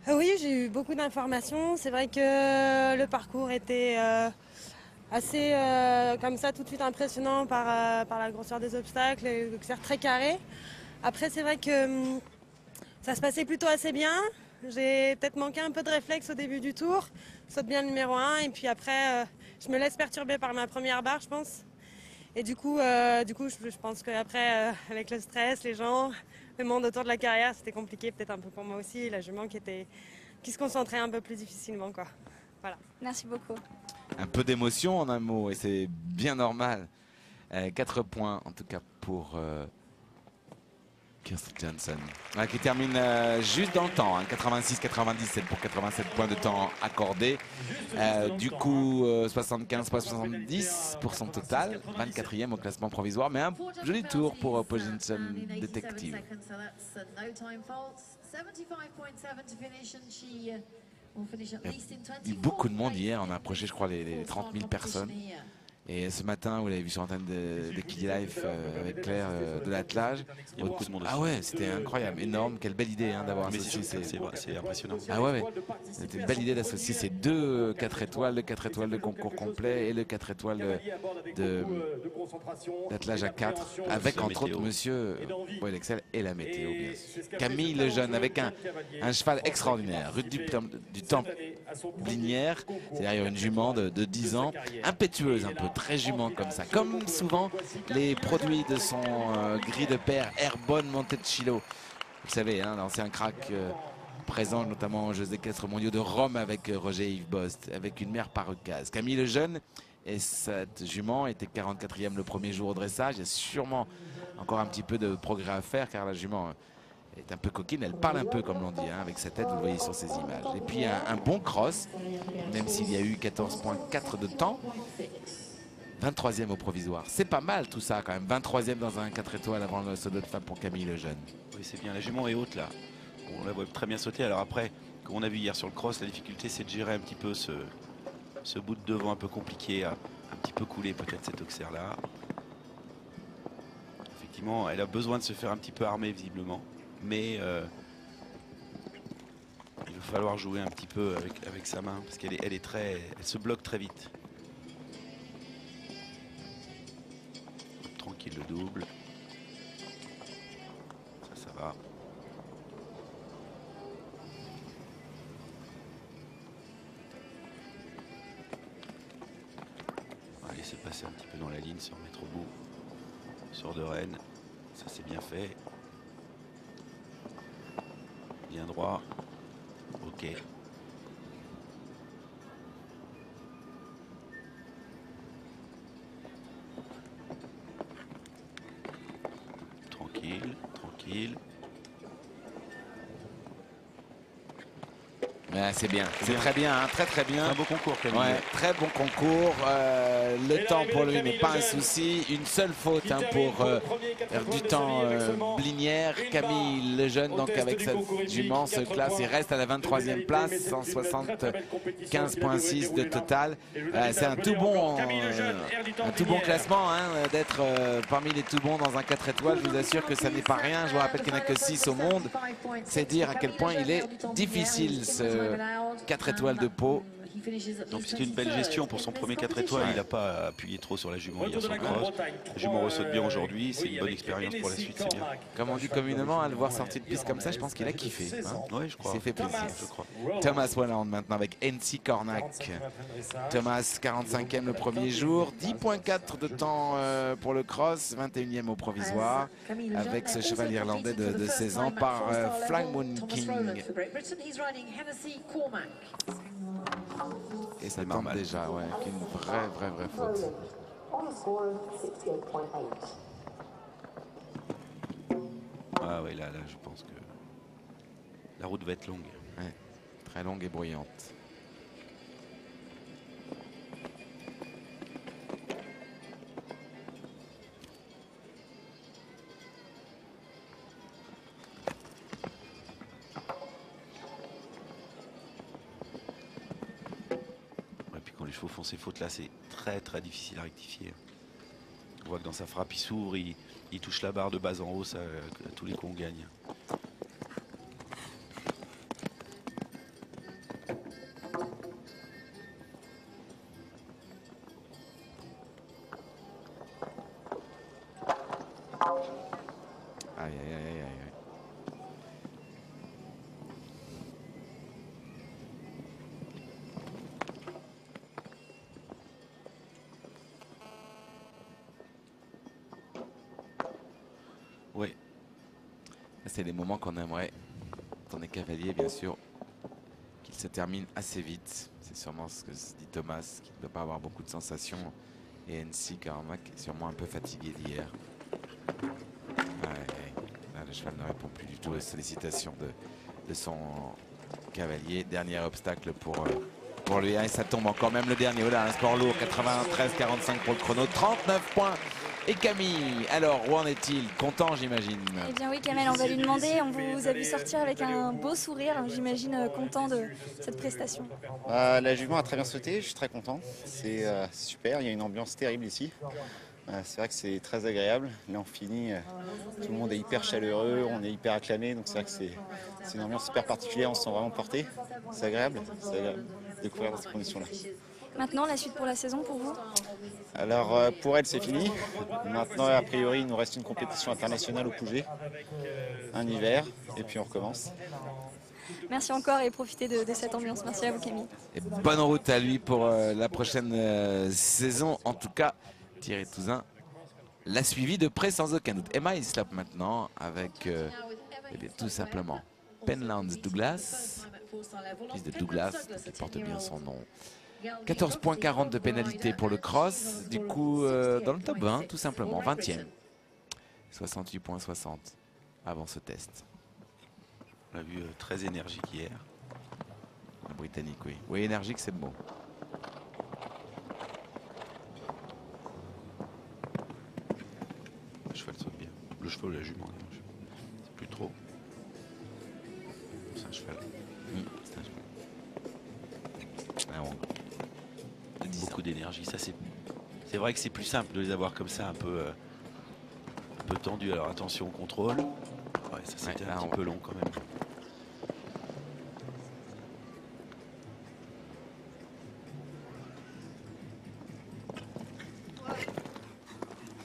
Oui, j'ai eu beaucoup d'informations. C'est vrai que le parcours était assez comme ça tout de suite impressionnant par la grosseur des obstacles, et c'est très carré. Après, c'est vrai que ça se passait plutôt assez bien. J'ai peut-être manqué un peu de réflexe au début du tour. Je saute bien le numéro 1 et puis après, je me laisse perturber par ma première barre, je pense. Et du coup, je pense qu'après, avec le stress, les gens, le monde autour de la carrière, c'était compliqué peut-être un peu pour moi aussi. La jument qui se concentrait un peu plus difficilement, quoi. Voilà. Merci beaucoup. Un peu d'émotion en un mot, et c'est bien normal. 4 points en tout cas pour Kirsty Johnson, qui termine juste dans le temps, hein, 86-97 pour 87 points de temps accordés. Du coup, 75-70 pour son total, 24e au classement provisoire, mais un joli tour pour Opposition Detective. Il y a eu beaucoup de monde hier, on a approché je crois les 30 000 personnes. Et ce matin, vous l'avez vu sur l'antenne de Kiddy Life avec Claire de l'attelage. Il y a beaucoup de monde aussi. Ah ouais, c'était incroyable, énorme. Quelle belle idée hein, d'avoir associé. C'est impressionnant. Ah ouais, c'était une belle idée d'associer ces deux 4 étoiles, le 4 étoiles de concours complet et le 4 étoiles d'attelage à 4, avec entre autres monsieur Paul Excel et la météo, bien sûr. Camille Lejeune avec un cheval extraordinaire, Ruth du Temple Blinière, c'est-à-dire une jument de 10 ans, impétueuse un peu, très jument comme ça, comme souvent les produits de son gris de père Airborne Montecillo. Vous savez, hein, l'ancien crack présent notamment aux Jeux équestres mondiaux de Rome avec Roger Yves Bost, avec une mère parucase. Camille Lejeune et cette jument était 44e le premier jour au dressage. Il y a sûrement encore un petit peu de progrès à faire car la jument est un peu coquine, elle parle un peu comme l'on dit, hein, avec sa tête, vous le voyez sur ces images. Et puis un bon cross, même s'il y a eu 14,4 de temps. 23e au provisoire. C'est pas mal tout ça quand même. 23e dans un 4 étoiles avant le saut de femme pour Camille Lejeune. Oui, c'est bien. La jument est haute là. On la voit très bien sauter. Alors après, comme on a vu hier sur le cross, la difficulté c'est de gérer un petit peu ce bout de devant un peu compliqué, un petit peu coulé peut-être cet auxerre là. Effectivement, elle a besoin de se faire un petit peu armer visiblement. Mais il va falloir jouer un petit peu avec sa main parce qu'elle elle se bloque très vite. Tranquille le double. Ça va. On va laisser passer un petit peu dans la ligne, se remettre au bout. Sur de Rennes. Ça c'est bien fait. Bien droit. Ok. Tranquille, tranquille. Ouais, c'est bien, c'est très bien, hein, très bien. Un beau concours, Camille. Ouais, très bon concours. Le temps pour lui n'est pas un souci. Une seule faute hein, pour du temps Blinière. Camille Lejeune, donc avec sa jument, se classe et reste à la 23e place, 175,6 de total. C'est un tout bon classement hein, d'être parmi les tout bons dans un 4 étoiles. Je vous assure que ça n'est pas rien. Je vous rappelle qu'il n'y en a que 6 au monde. C'est dire à quel point il est difficile ce 4 étoiles de Pau. Donc c'est une belle gestion pour son premier 4 étoiles. Il n'a pas appuyé trop sur la jument hier sur le cross. La jument ressaute bien aujourd'hui. C'est une bonne expérience pour la suite. C'est bien. Comme on dit communément, à le voir sortir de piste comme ça, je pense qu'il a kiffé. Hein. Oui, je crois. Il s'est fait plaisir. Je crois. Thomas Welland maintenant avec NC Cornac. Thomas 45e le premier jour. 10,4 de temps pour le cross. 21e au provisoire. Avec ce cheval irlandais de 16 ans par Flying Moon King. Et ça tombe déjà, ouais, avec une vraie faute. Ah oui, là, je pense que La route va être longue. Ouais, très longue et bruyante. Et puis quand les chevaux font ces fautes là, c'est très difficile à rectifier. On voit que dans sa frappe, il s'ouvre, il touche la barre de bas en haut, ça, à tous les coups on gagne. Aïe, aïe, aïe, aïe, aïe. Oui. C'est des moments qu'on aimerait, quand on est cavalier, bien sûr, qu'il se termine assez vite. C'est sûrement ce que se dit Thomas, qui ne doit pas avoir beaucoup de sensations. Et NC Carmack est sûrement un peu fatigué d'hier. Là, le cheval ne répond plus du tout aux sollicitations de son cavalier. Dernier obstacle pour lui. Et ça tombe encore, même le dernier. Oh là, un sport lourd, 93-45 pour le chrono, 39 points. Et Camille, alors où en est-il? Content, j'imagine? Eh bien oui, Kamel, on va lui demander. On vous a vu sortir avec un beau sourire, j'imagine content de cette prestation. La jument a très bien sauté, je suis très content. C'est super, il y a une ambiance terrible ici. C'est vrai que c'est très agréable. Là on finit, tout le monde est hyper chaleureux, on est hyper acclamé. Donc c'est vrai que c'est une ambiance super particulière, on se sent vraiment porté. C'est agréable de découvrir dans ces conditions-là. Maintenant, la suite pour la saison pour vous? Alors pour elle c'est fini. Maintenant a priori il nous reste une compétition internationale au Pouget, un hiver, et puis on recommence. Merci encore et profitez de cette ambiance. Merci à vous Camille. Et bonne route à lui pour la prochaine saison. En tout cas, Thierry Touzin l'a suivi de près sans aucun doute. Emma Hislop maintenant avec eh bien, tout simplement Penlands Douglas, fils de Douglas, qui porte bien son nom. 14,40 de pénalité pour le cross, du coup dans le top 20 tout simplement, 20e. 68,60 avant ce test. On l'a vu très énergique hier. Le Britannique, oui. Oui, énergique, c'est le mot. Le cheval saute bien. Le cheval ou la jument, c'est plus trop. C'est un cheval. C'est un cheval. Ah bon. Beaucoup d'énergie. Ça, c'est vrai que c'est plus simple de les avoir comme ça, un peu tendu. Alors attention au contrôle. Ouais, ça c'était un petit peu long quand même.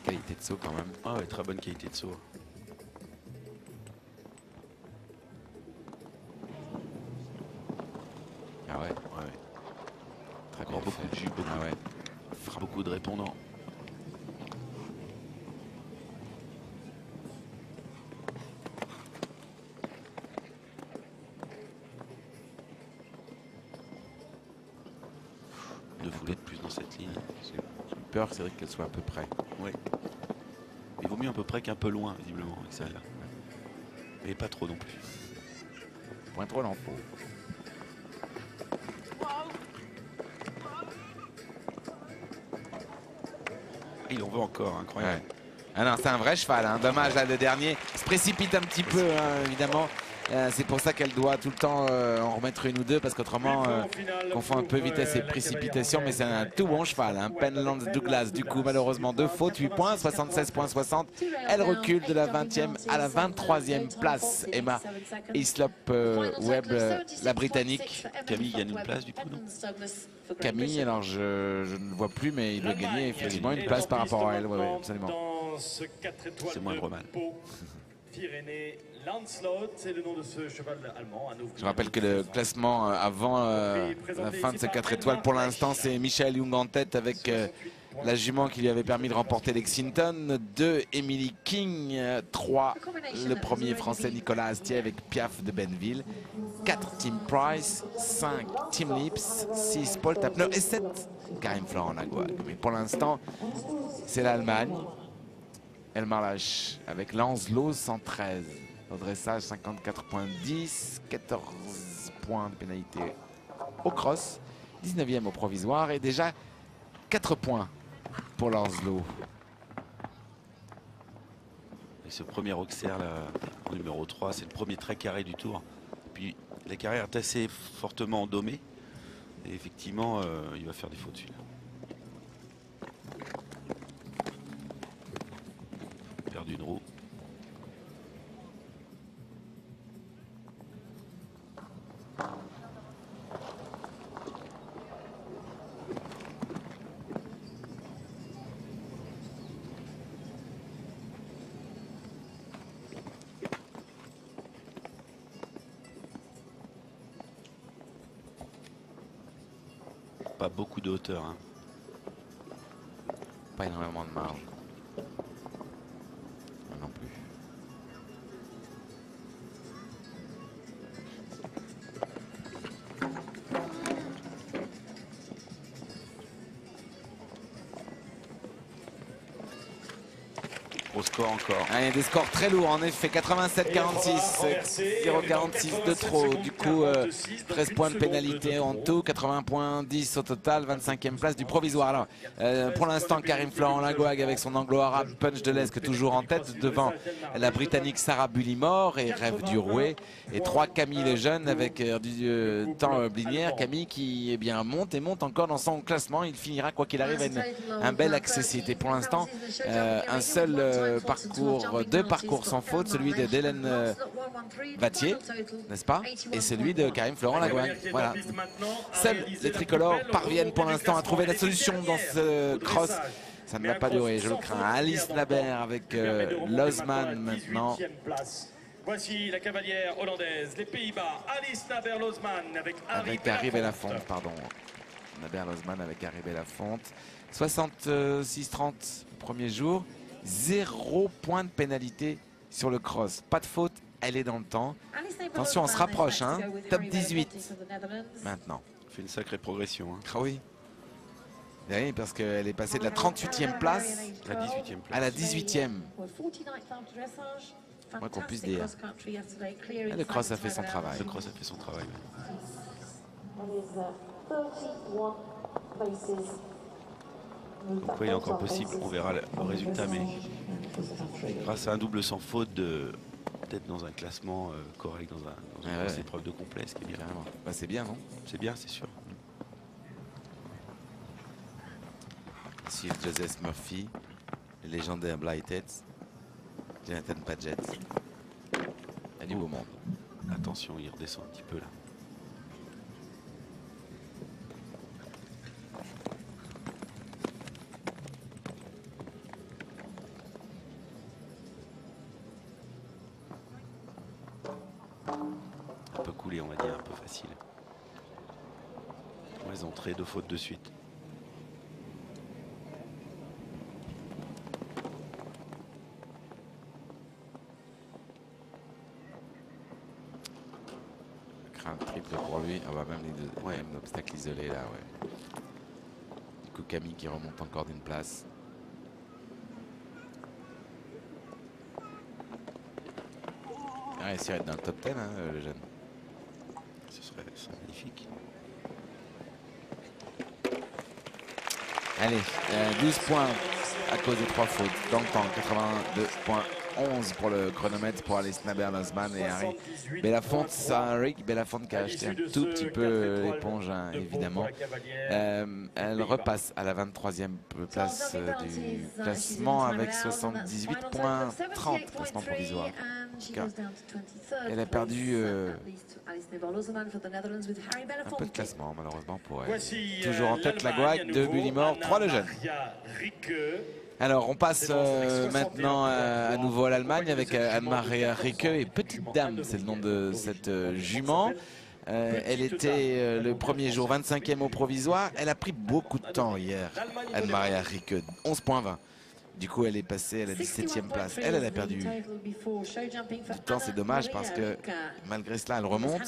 Qualité de saut quand même. Ah ouais, très bonne qualité de saut. Ah ouais. Ouais. Très encore bien beaucoup fait. de jus, beaucoup, Ah ouais. beaucoup de répondants. Deux foulées de plus dans cette ligne. J'ai peur, Cédric, qu'elle soit à peu près. Oui. Il vaut mieux à peu près qu'un peu loin, visiblement, avec celle-là. Mais pas trop non plus. Point trop l'info. Il en veut encore, incroyable. Ouais. Ah non, c'est un vrai cheval. Hein. Dommage, là, le dernier se précipite un petit peu, hein, évidemment. C'est pour ça qu'elle doit tout le temps en remettre une ou deux, parce qu'autrement, confond un peu vitesse et précipitation. Mais c'est un tout bon cheval. Hein. Penlands Douglas, du coup, malheureusement, 2 fautes, 8 points, 76,60. Elle recule de la 20e à la 23e place. Emma Hislop Webb, la Britannique. Camille gagne une place, du coup, non? Camille, alors je ne le vois plus, mais il doit gagner effectivement une place par rapport à elle. Oui, absolument. C'est moindre mal. Lancelot, c'est le nom de ce cheval allemand. Je rappelle que le classement avant la fin de ces 4 étoiles, pour l'instant, c'est Michael Young en tête avec la jument qui lui avait permis de remporter Lexington. 2, Emily King. 3, le premier français Nicolas Astier avec Piaf de Benneville. 4, Tim Price. 5, Tim Lips. 6, Paul Tapner. Et 7, Karim Florent Lagouag. Mais pour l'instant, c'est l'Allemagne. Elmar Lach avec Lancelot 113. Au dressage, 54,10, 14 points de pénalité au cross, 19e au provisoire et déjà 4 points pour Lancelot. Et ce premier Auxerre, là, numéro 3, c'est le premier très carré du tour. Puis la carrière est assez fortement endommée. Et effectivement, il va faire des fautes celui-là. Perdu une roue. Pas beaucoup de hauteur. Hein. Pas énormément de marge. Non plus. Gros score encore. Ah, il y a des scores très lourds en effet, 87-46, 0,46 de trop, du coup 13 points de pénalité en tout, 80 points, 10 au total, 25e place du provisoire. Alors, pour l'instant, Karim Florent Lagouag avec son anglo-arabe Punch de l'Esque toujours en tête, devant la britannique Sarah Bullimore et Rêve du Rouet, et 3 Camille Lejeune avec du temps Blinière. Camille qui monte et monte encore dans son classement, il finira quoi qu'il arrive à un bel accessite. Et pour l'instant, un seul deux parcours sans faute, celui d'Hélène Battier, n'est-ce pas, et celui de Karim Florent Lagouag. Voilà. Seuls les tricolores parviennent pour l'instant à trouver la solution dans ce cross. Ça ne va pas durer, je le crains. Alice Nabert avec Lozman maintenant. Voici la cavalière hollandaise, les Pays-Bas, Alice Nabert-Lozman avec Harry Belafonte, pardon. Nabert-Lozman avec Harry Belafonte. 66-30 premier jour. 0 point de pénalité sur le cross. Pas de faute, elle est dans le temps. Attention, on se rapproche, hein. Top 18 maintenant. Fait une sacrée progression. Hein. Ah oui. Oui, parce qu'elle est passée de la 38e place à la 18e. Moins qu'on puisse dire. Et le cross a fait son travail. Le cross a fait son travail. Donc quoi, il est encore possible, on verra le résultat, mais grâce à un double sans faute, peut-être dans un classement correct, dans une grosse épreuve de complet, ce qui est bien. Bah, c'est bien, non? C'est bien, c'est sûr. Ici, Joseph Murphy, le légendaire Blighted, Jonathan Padgett. Il y a du beau monde. Attention, il redescend un petit peu là. Un peu coulé, on va dire, un peu facile. Les entrées, 2 fautes de suite. Craint triple pour lui. Ah bah même les deux. Ouais, un obstacle isolé là, ouais. Du coup, Camille qui remonte encore d'une place. Il réussir à être dans le top 10, hein, le jeune. Ce serait magnifique. Allez, 12 points à cause des 3 fautes. Dans le temps, 82,11 pour le chronomètre pour Alice Nabert-Lozman et Harry Belafonte. C'est Rick Belafonte qui a acheté un tout petit peu l'éponge, hein, évidemment. Elle repasse à la 23e place du classement avec 78,30 classement provisoire. Elle a perdu un peu de classement malheureusement pour elle. Toujours en tête Lagouag, de Bullimore, 3 le jeune. Alors on passe maintenant à nouveau à l'Allemagne avec Anne-Maria Ricke et Petite Dame, c'est le nom de cette jument. Elle était le premier jour 25e au provisoire. Elle a pris beaucoup de temps hier, Anne-Maria Ricke, 11,20. Du coup, elle est passée à la 17e place. Elle a perdu du temps. C'est dommage parce que malgré cela, elle remonte.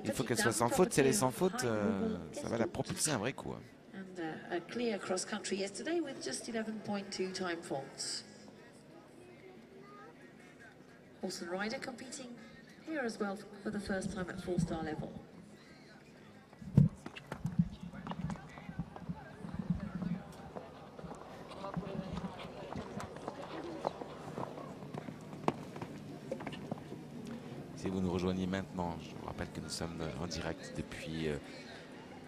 Il faut qu'elle soit sans faute. Si elle est sans faute, ça va la propulser un vrai coup. Horse and rider competing here as well for the first time at 4-star level. Si vous nous rejoignez maintenant, je vous rappelle que nous sommes en direct depuis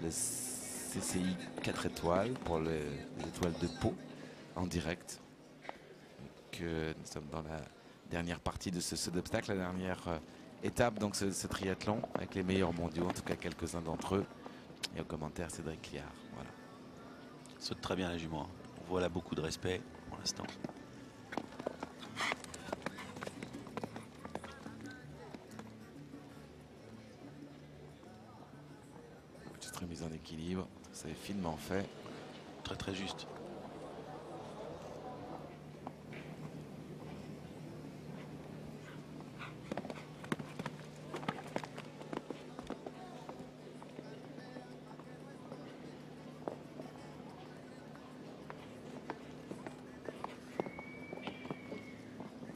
le CCI 4 étoiles pour les étoiles de Pau en direct. Que nous sommes dans la dernière partie de ce saut d'obstacle, la dernière étape, donc ce triathlon avec les meilleurs mondiaux, en tout cas quelques-uns d'entre eux. Et au commentaire, Cédric Liard. Voilà. Saute très bien la jument. On voit là beaucoup de respect pour l'instant. Petite remise en équilibre, c'est finement fait. Très très juste.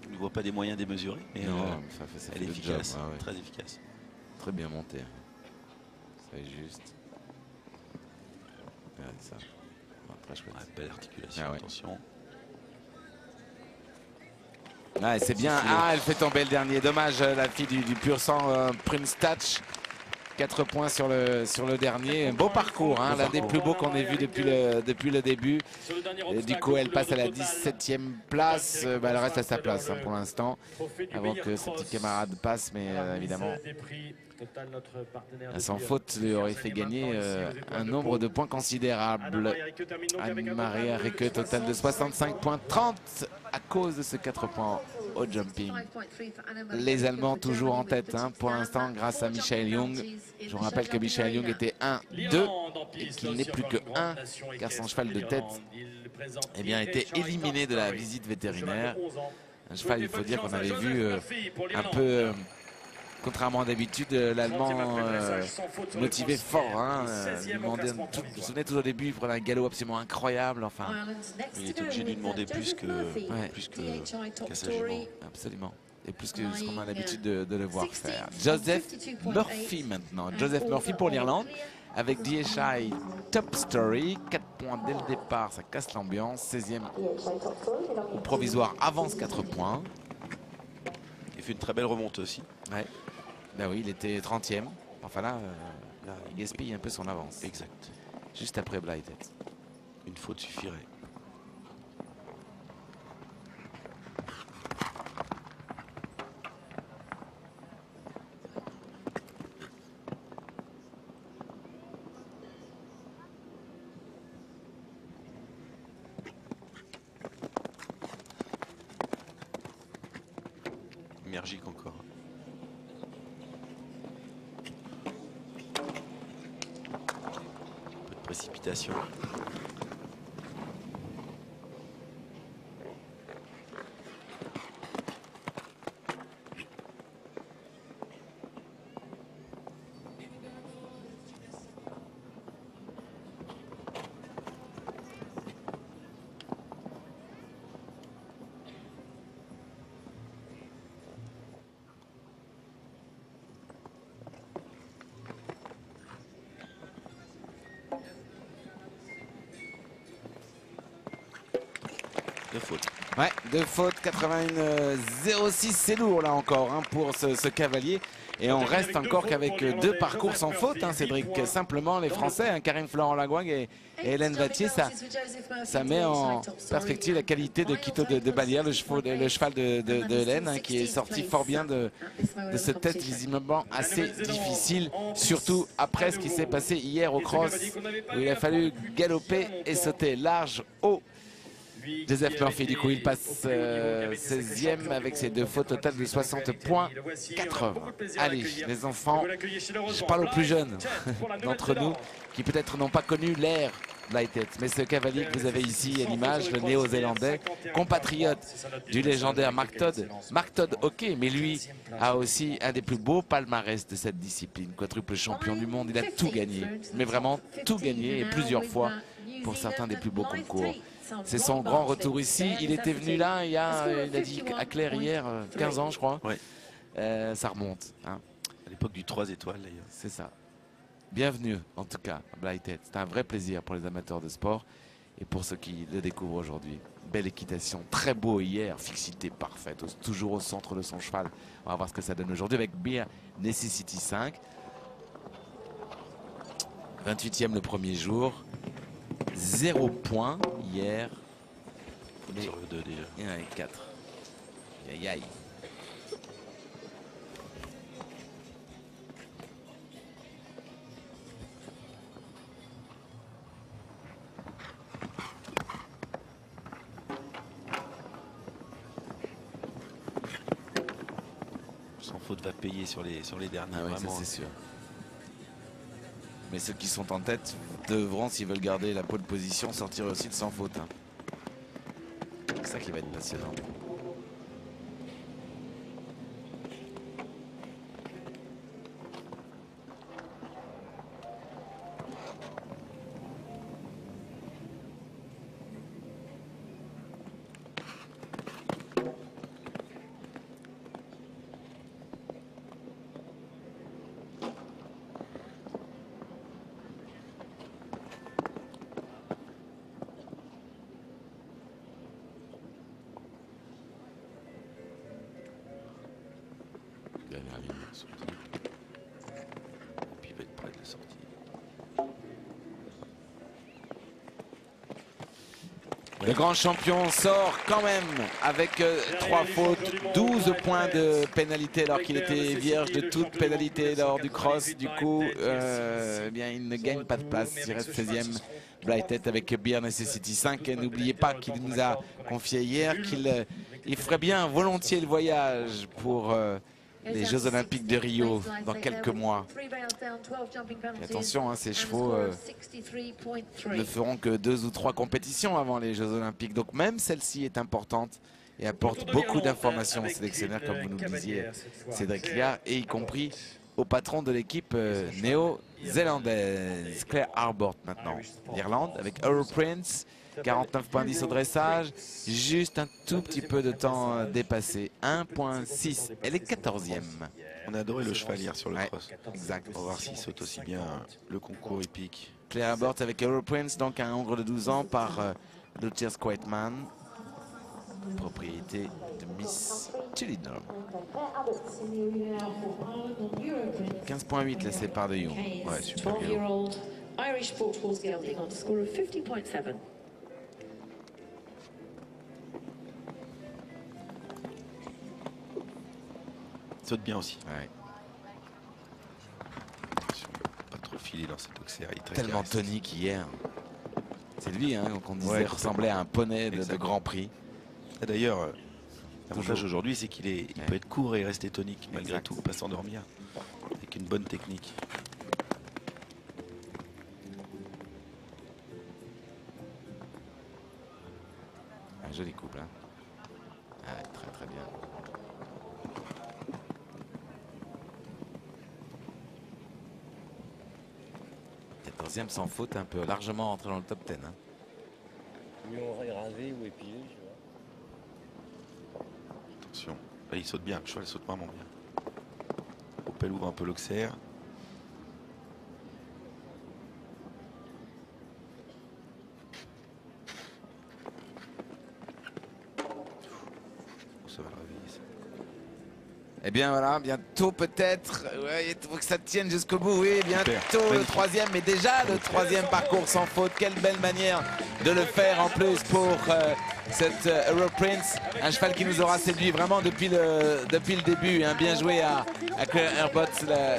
On ne voit pas des moyens démesurés, mais ça elle est efficace, job, ouais. Très efficace. Très bien monté. Ça est juste. Regardez ça. Oh, très chouette. Ouais, belle articulation, Ouais. attention. Ouais, c'est bien. Ah, elle fait tomber le dernier. Dommage, la fille du pur sang Prince Touch. 4 points sur le dernier. Un beau parcours, hein, l'un des plus beaux qu'on ait vu depuis le début. Et du coup, elle passe à la 17e place. Elle reste à sa place pour l'instant, avant que ses petits camarades passent. Mais évidemment, sans faute, lui aurait fait gagner un nombre de points considérable. Anne-Maria Rieke, total de 65 points 30 à cause de ce 4 points au jumping. Les Allemands toujours en tête pour l'instant grâce à Michael Young. Je vous rappelle que Michael Young était 1-2 et qu'il n'est plus que 1 car son cheval de tête était éliminé de la visite vétérinaire. Un cheval, il faut dire qu'on avait vu un peu, contrairement à d'habitude, l'Allemand motivé fort. Vous vous souvenez tout au début, il prenait un galop absolument incroyable. Enfin, il est obligé de lui demander plus qu'à sa jument. Absolument. Et plus que ce qu'on a l'habitude de le voir faire. Joseph Murphy maintenant. Joseph Murphy pour l'Irlande avec DHI Top Story. 4 points dès le départ, ça casse l'ambiance. 16e au provisoire, avance 4 points. Il fait une très belle remontée aussi. Ouais. Ben oui, il était 30e. Enfin là, il gaspille un peu son avance. Exact. Juste après Blighted. Une faute suffirait. Énergique encore. Un peu de précipitation. Deux fautes. Ouais, deux fautes, 81,06, c'est lourd là encore pour ce cavalier. Et on reste encore qu'avec deux parcours sans faute, Cédric. Simplement les Français, Karine Florent-Lagouag et Hélène Vattier, ça met en perspective la qualité de Quito de Balia, le cheval de Hélène, qui est sorti fort bien de ce test visiblement assez difficile, surtout après ce qui s'est passé hier au cross, où il a fallu galoper et sauter large haut. Joseph Murphy, du coup, il passe 16e avec ses deux fautes totales de 60 points 80. Allez, les enfants, je parle aux plus jeunes d'entre nous qui peut-être n'ont pas connu l'ère Blighted. Mais ce cavalier que vous avez ici à l'image, le néo-zélandais, compatriote du légendaire Mark Todd, ok, mais lui a aussi un des plus beaux palmarès de cette discipline. Quadruple champion du monde, il a tout gagné, mais vraiment tout gagné et plusieurs fois pour certains des plus beaux concours. C'est son grand retour ici. Il était venu là, il a dit à Claire hier, 15 ans je crois. Ouais. Ça remonte. Hein. À l'époque du 3 étoiles d'ailleurs. C'est ça. Bienvenue en tout cas à Blighted. C'est un vrai plaisir pour les amateurs de sport et pour ceux qui le découvrent aujourd'hui. Belle équitation, très beau hier, fixité parfaite, toujours au centre de son cheval. On va voir ce que ça donne aujourd'hui avec Beer Necessity 5. 28e le premier jour. 0 points hier. Sur le 2 déjà. Il y en avait 4. Aïe aïe. Sans faute va payer sur les derniers. Ah oui, ça vraiment. c'est sûr. Mais ceux qui sont en tête devront, s'ils veulent garder la pole position, sortir aussi de sans faute. Hein. C'est ça qui va être passionnant. Dernière ligne de sortie. Et puis il va être près de la sortie. Le grand champion sort quand même avec 3 fautes, 12 points de pénalité alors qu'il était vierge de toute pénalité lors du cross. Du coup, eh bien, il ne gagne pas de place. Il reste 16e. Blighted avec Beer Necessity 5. Et n'oubliez pas qu'il nous a confié hier qu'il il ferait bien volontiers le voyage pour les Jeux Olympiques de Rio dans quelques mois. Et attention, hein, ces chevaux ne feront que 2 ou 3 compétitions avant les Jeux Olympiques. Donc même celle-ci est importante et apporte beaucoup d'informations aux sélectionneurs, comme vous nous le disiez, Cédric Liard, et y compris au patron de l'équipe néo-zélandaise, Claire Harbort maintenant. L'Irlande avec Earl Prince, 49.10 au dressage, juste un tout petit peu de temps dépassé, 1.6. Elle est 14e. On a adoré le cheval hier sur le cross. Exact. On va voir s'il saute aussi bien le concours épique. Claire Harbort avec Earl Prince, donc un hongre de 12 ans par Lucius Quaitman, propriété de Miss Chillingham. 15.8 la sépare de Young. Ouais, super bien. Irish Sport Horse Gelding on a score of 50.7. Saute bien aussi. Ouais. Attention, pas trop filer dans cet auxerre. Il est très Tellement caresse. tonique hier. C'est lui hein, qu'on disait Ouais, ressemblait à un poney de Grand Prix. Ah, d'ailleurs, l'avantage aujourd'hui, c'est qu'il il peut être court et rester tonique malgré Exact. tout, pas s'endormir. Avec une bonne technique. Un joli couple. Hein. Ah, très très bien. Quatorzième sans faute, un peu largement rentré dans le top 10. Hein. Lui on aurait rasé ou épilé, tu vois. Attention. Là, il saute bien. Le cheval saute vraiment bien. Opel ouvre un peu l'auxerre. Ça va le réveiller, ça. Eh bien voilà, bientôt peut-être, ouais, il faut que ça tienne jusqu'au bout, oui, bientôt Super. le troisième, mais déjà le troisième parcours sans faute, quelle belle manière de le faire en plus pour cette Earl Prince, un cheval qui nous aura séduit vraiment depuis le début, hein. Bien joué à Claire Harbort,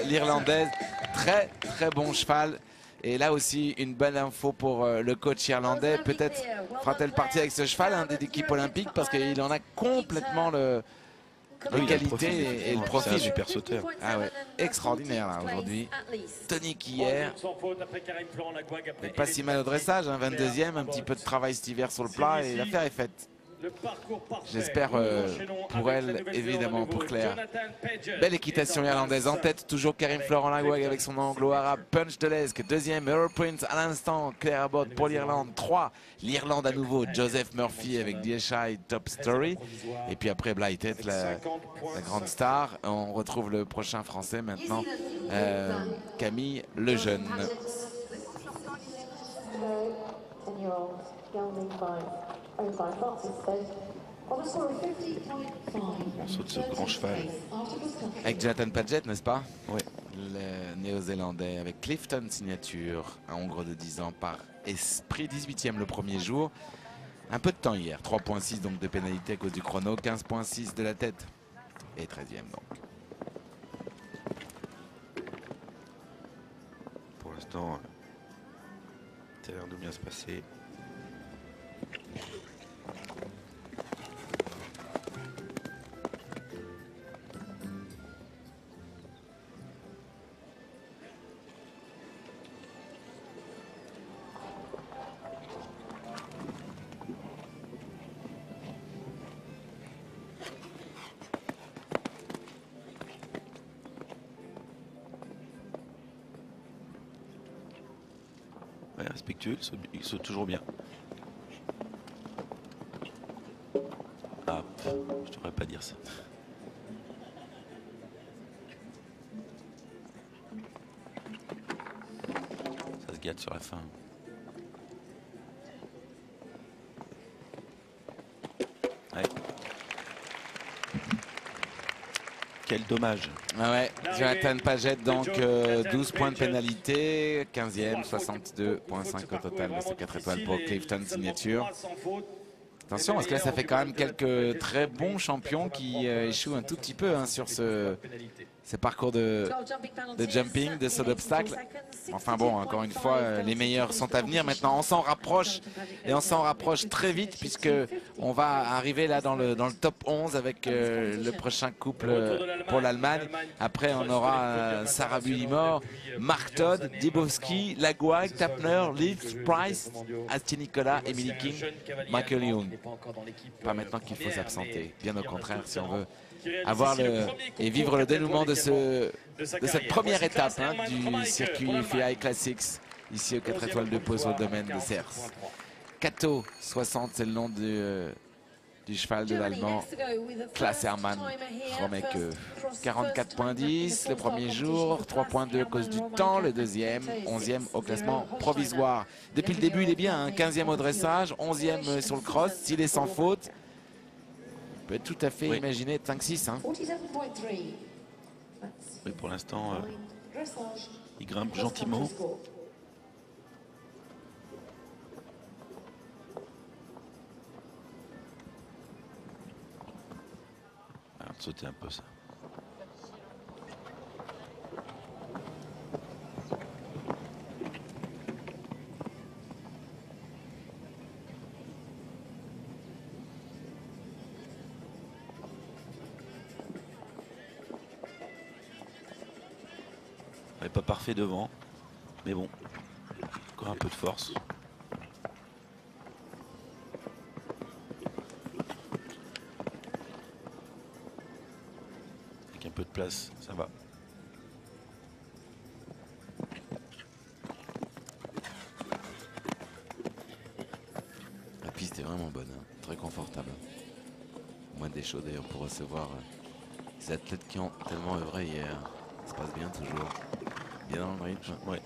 l'Irlandaise, très très bon cheval. Et là aussi, une bonne info pour le coach irlandais. Peut-être fera-t-elle partie avec ce cheval hein, des équipes olympiques parce qu'il en a complètement le qualité et le profil. C'est un super sauteur. Ah ouais, extraordinaire là aujourd'hui. Tonique hier. Et pas si mal au dressage, hein, 22e, un petit peu de travail cet hiver sur le plat et l'affaire est faite. J'espère pour elle, évidemment pour Claire. Belle équitation irlandaise en tête, toujours Karim Florent Lagouag avec son anglo-arabe Punch de l'Esque. Deuxième, Earl Prince à l'instant, Claire Abbott pour l'Irlande. 3, l'Irlande à nouveau, Joseph Murphy avec DSI Top Story. Et puis après Blighted, la grande star. On retrouve le prochain français maintenant, Camille Lejeune. On saute ce grand cheval. Avec Jonathan Paget, n'est-ce pas? Oui. Le néo-zélandais avec Clifton signature, un Hongre de 10 ans par esprit, 18e le premier jour. Un peu de temps hier, 3.6 donc de pénalité à cause du chrono, 15.6 de la tête et 13e donc. Pour l'instant, ça a l'air de bien se passer. Ouais, respectueux, il saute toujours bien. Ah, je devrais pas dire ça. Ça se gâte sur la fin. Ouais. Quel dommage. Ah ouais, Jonathan Paget donc 12 points de pénalité, 15e, 62.5 au total de ces 4 étoiles pour Clifton signature. Attention parce que là ça fait quand même quelques très bons champions qui échouent un tout petit peu hein, sur ces parcours de jumping, de saut d'obstacle. Enfin bon, encore une fois, les meilleurs sont à venir. Maintenant, on s'en rapproche et on s'en rapproche très vite puisque on va arriver là dans le top 11 avec le prochain couple pour l'Allemagne. Après, on aura Sarah Bullimore, Mark Todd, Dibowski, Lagouag, Tapner, Leeds, Price, Asti Nicolas, Emily King, Michael Young. Pas maintenant qu'il faut s'absenter, bien au contraire si on veut avoir et vivre le dénouement de cette première étape hein, du circuit FIA Classics ici aux 4 étoiles de Pau sur le domaine de Cers. Cato 60, c'est le nom du cheval de l'Allemand Klaas Hermann Romeke. 44.10 le premier jour, 3.2 à cause du temps, le deuxième, 11e au classement provisoire. Depuis le début il est bien, hein, 15e au dressage, 11e sur le cross, s'il est sans faute. On peut tout à fait imaginer 5-6. Hein. Oui, pour l'instant, il grimpe gentiment. On va sauter un peu ça. Pas parfait devant, mais bon, encore un peu de force. Avec un peu de place, ça va. La piste est vraiment bonne, hein, très confortable. Moins des chauds d'ailleurs pour recevoir ces athlètes qui ont tellement œuvré hier. Ça se passe bien toujours. Bien dans le rythme. Ouais.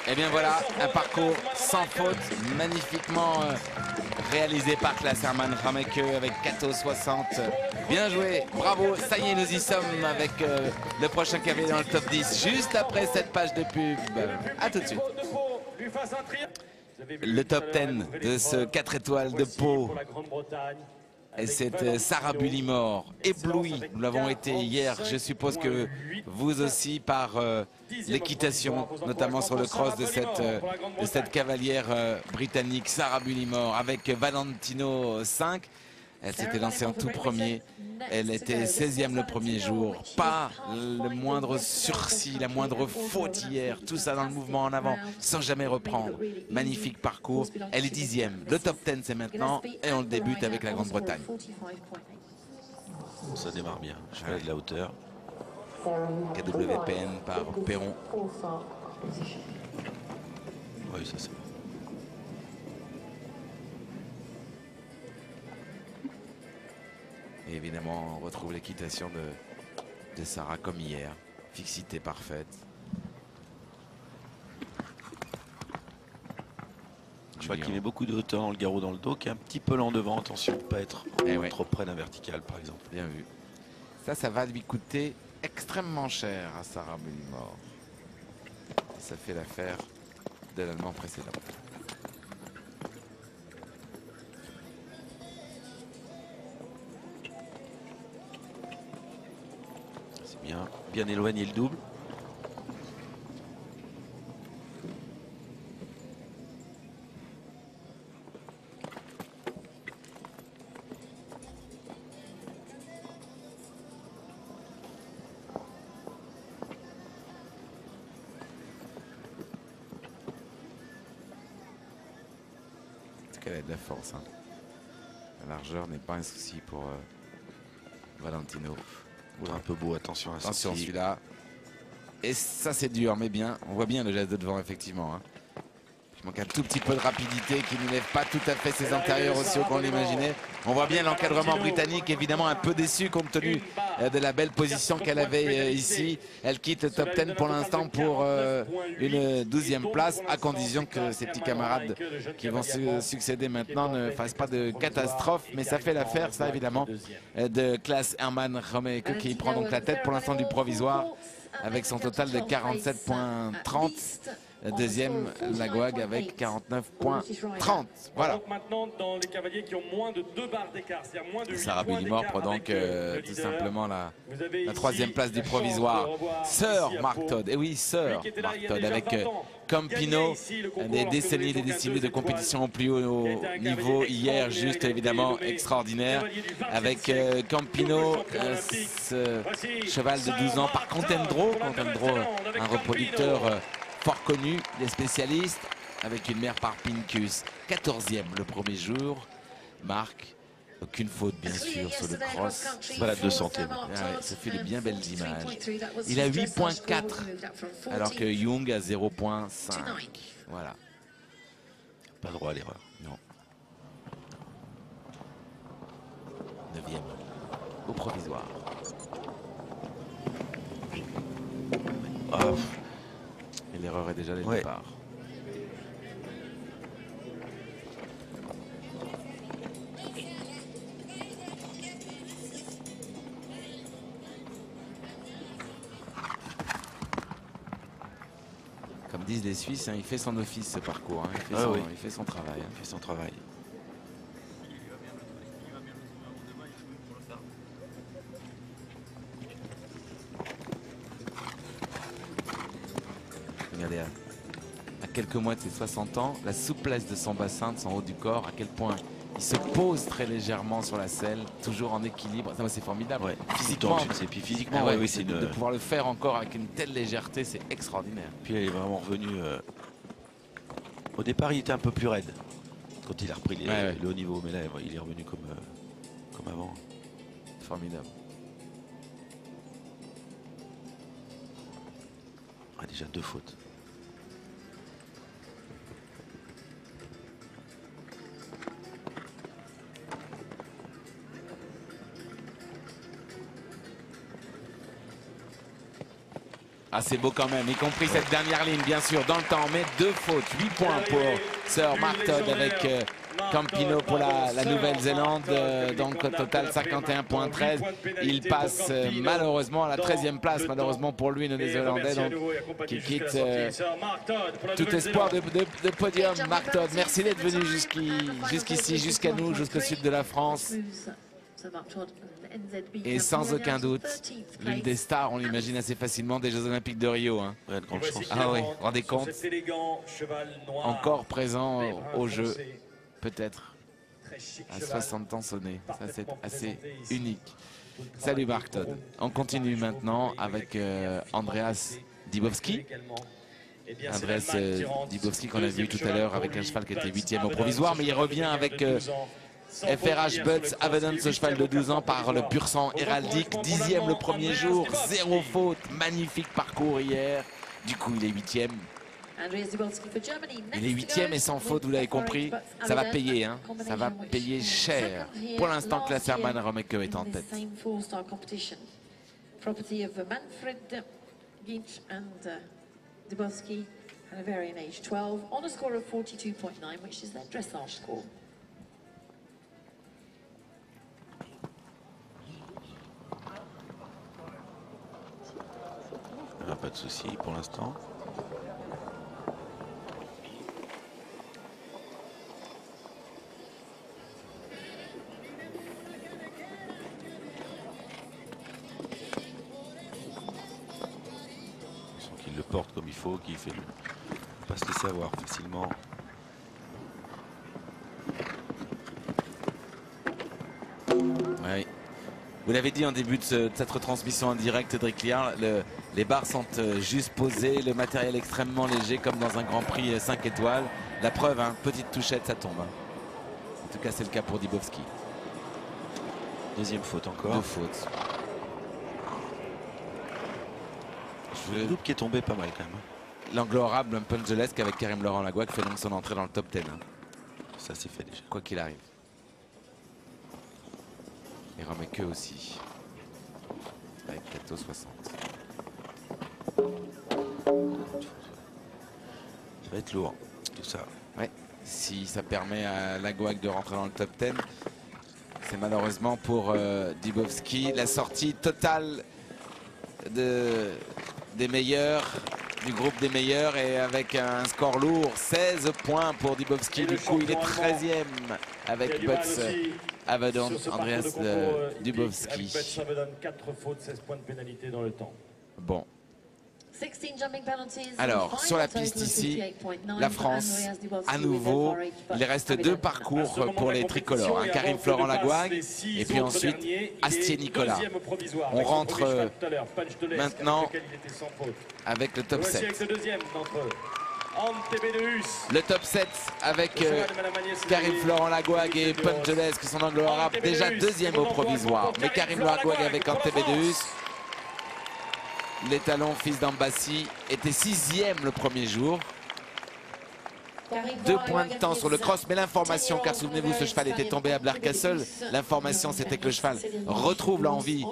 Et bien voilà, un parcours sans faute, magnifiquement réalisé par Klaas Hermann Romeke avec Cato 60. Bien joué, bravo, ça y est, nous y sommes avec le prochain cavalier dans le top 10, juste après cette page de pub. A tout de suite. le top 10 de ce 4 étoiles de Pau. Et c'est Sarah Bullimore, éblouie, nous l'avons été hier, je suppose que vous aussi, par l'équitation, notamment sur le cross de cette cavalière britannique, Sarah Bullimore, avec Valentino 5. Elle s'était lancée en tout premier, elle était 16e le premier jour, pas le moindre sursis, la moindre faute hier, tout ça dans le mouvement en avant, sans jamais reprendre. Magnifique parcours, elle est 10e, le top 10 c'est maintenant, et on le débute avec la Grande-Bretagne. Ça démarre bien, je fais de la hauteur. KWPN par Perron. Oui, ça c'est bon. Et évidemment, on retrouve l'équitation de Sarah comme hier. Fixité parfaite. Je vois qu'il met beaucoup de hauteur dans le garrot dans le dos, qui est un petit peu lent devant. Attention de ne pas être trop près d'un vertical, par exemple. Bien vu. Ça va lui coûter extrêmement cher à Sarah Bullimore. Ça fait l'affaire de l'Allemand précédent. Bien éloigné le double. C'est qu'elle a de la force. Hein. La largeur n'est pas un souci pour Valentino. Un peu beau, attention à ça. Attention celui-là. Et ça c'est dur, mais bien. On voit bien le geste de devant, effectivement. Hein. Il manque un tout petit peu de rapidité qui ne lève pas tout à fait ses antérieurs aussi haut qu'on l'imaginait. On voit bien l'encadrement britannique, évidemment un peu déçu compte tenu de la belle position qu'elle avait ici. Elle quitte le top 10 pour l'instant pour une 12e place, à condition que ses petits camarades qui vont succéder maintenant ne fassent pas de catastrophe. Mais ça fait l'affaire, ça évidemment, de Klaas Herman Romeke qui prend donc la tête pour l'instant du provisoire avec son total de 47,30. Deuxième, Lagouag avec 49,30. Voilà. Maintenant, dans les cavaliers qui ont moins de 2 barres d'écart, c'est-à-dire moins de 8 Sarah points Bullimore d'écart prend donc tout simplement la ici 3e place du provisoire. Sir Mark Todd, et oui, Sir Mark Todd avec Campino, des décennies de compétition au plus haut niveau. Hier, juste évidemment extraordinaire. Avec Campino, ce cheval de 12 ans par Contendro, un reproducteur fort connu des spécialistes, avec une mère par Pincus. 14e le premier jour. Marc, aucune faute bien sûr sur le cross. Voilà, 200e. Ça fait de bien belles images. Il a 8,4 alors que Young a 0,5. Voilà. Pas droit à l'erreur. Non. 9e au provisoire. Et l'erreur est déjà dès le départ. Comme disent les Suisses, hein, il fait son office ce parcours. Hein, il fait son travail. Hein. Il fait son travail. Regardez, à quelques mois de ses 60 ans, la souplesse de son bassin, de son haut du corps, à quel point il se pose très légèrement sur la selle, toujours en équilibre. C'est formidable. Ouais. Physiquement, et puis physiquement, oui, c'est de pouvoir le faire encore avec une telle légèreté, c'est extraordinaire. Puis elle est vraiment revenue. Au départ, il était un peu plus raide quand il a repris le haut niveau, mais là, il est revenu comme avant. Formidable. Déjà 2 fautes. Ah, c'est beau quand même, y compris cette dernière ligne, bien sûr, dans le temps. Mais 2 fautes, 8 points pour Sir Mark Todd avec Campino pour la Nouvelle-Zélande, donc au total 51,13. Il passe malheureusement à la 13e place, malheureusement pour lui, le Néo-Zélandais, donc, qui quitte tout espoir de podium. Mark Todd, merci d'être venu jusqu'ici, jusqu'à nous, jusqu'au sud de la France. Et sans aucun doute, l'une des stars, on l'imagine assez facilement, des Jeux Olympiques de Rio. Hein. Ouais, de grande chance. Ah oui, rendez compte. Encore présent au jeu, peut-être à 60 ans sonné. Ça, c'est assez unique. Salut Mark Todd. On continue maintenant avec Andreas Dibowski. Andreas Dibowski qu'on a vu tout à l'heure avec un cheval qui était 8e au provisoire, mais il revient avec FRH Butts Avedon, ce cheval de 12 ans par le pur sang héraldique, 10e le premier jour, 0 faute, magnifique parcours hier. Du coup, il est 8e. Il est 8e et sans faute, vous l'avez compris, ça va payer, hein. Ça va payer cher. Pour l'instant, Classerman Romeke est en tête. Dibowski and a variant age 12 on a score of 42.9, which is their dressage score. Pas de souci pour l'instant. Qu'il le porte comme il faut, qu'il fait le... pas se laisser avoir facilement. Oui. Vous l'avez dit en début de cette retransmission en direct, Cédric Liard, les barres sont juste posées, le matériel extrêmement léger comme dans un Grand Prix 5 étoiles. La preuve, hein, petite touchette, ça tombe. Hein. En tout cas, c'est le cas pour Dibowski. Deuxième faute encore. 2 fautes. Le double qui est tombé pas mal quand même. L'anglo-arabe, un pungelesque avec Karim Laurent Lagouac fait donc son entrée dans le top 10. Hein. Ça c'est fait déjà. Quoi qu'il arrive. Et Romeke aussi. Avec Kato 60. Ça va être lourd, tout ça. Ouais. Si ça permet à Lagouac de rentrer dans le top 10, c'est malheureusement pour Dibowski la sortie totale des meilleurs, du groupe des meilleurs, et avec un score lourd, 16 points pour Dibowski. Du coup, il est 13e avec Butts Avedon, Andreas Dibowski. Avedon, 4 fautes, 16 points de pénalité dans le temps. Bon. Alors, sur la piste ici, la France, à nouveau, il reste 2 parcours pour les tricolores. Hein, Karim Florent Lagouac et puis ensuite Astier Nicolas. On rentre maintenant avec le top 7. Le top 7 avec Karim Florent Lagouac et Pungeles qui sont anglo-arabes, déjà 2e au provisoire. Mais Karim Lagouac avec Antebedeus, l'étalon fils d'Ambassi, était 6e le premier jour. 2 points de temps sur le cross, mais l'information, car souvenez-vous, ce cheval était tombé à Blair Castle. L'information, c'était que le cheval retrouve l'envie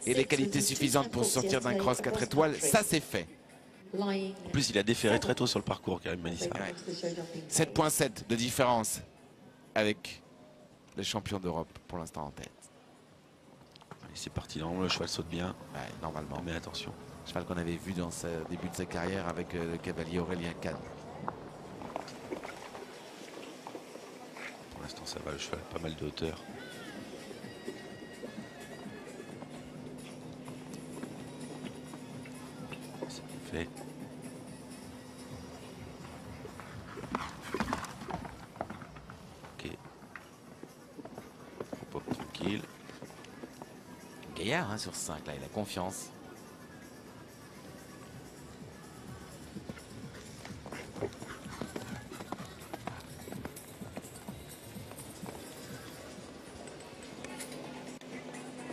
et les qualités suffisantes pour sortir d'un cross 4 étoiles. Ça, c'est fait. En plus, il a déféré très tôt sur le parcours, Karim Manissa. 7,7 de différence avec le champion d'Europe pour l'instant en tête. C'est parti, normalement le cheval saute bien. Ouais, normalement. Mais attention. Cheval qu'on avait vu dans le début de sa carrière avec le cavalier Aurélien Kahn. Pour l'instant ça va, le cheval a pas mal de hauteur. C'est fait. Ok. Pop tranquille. Gaillard hein, sur 5, là, il a confiance.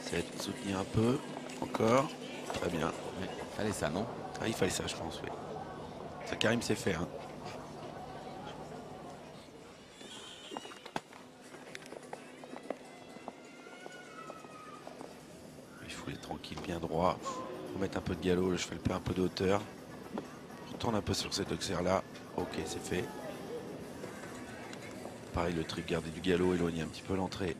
C'est de soutenir un peu, encore, très bien. Ouais, fallait ça, non? Ah, il fallait ça, je pense, oui. Ça, Karim s'est fait, hein. Tranquille, bien droit. Faut mettre un peu de galop, le cheval perd un peu de hauteur. On tourne un peu sur cet auxerre là. Ok, c'est fait. pareil, le truc, garder du galop, éloigner un petit peu l'entrée.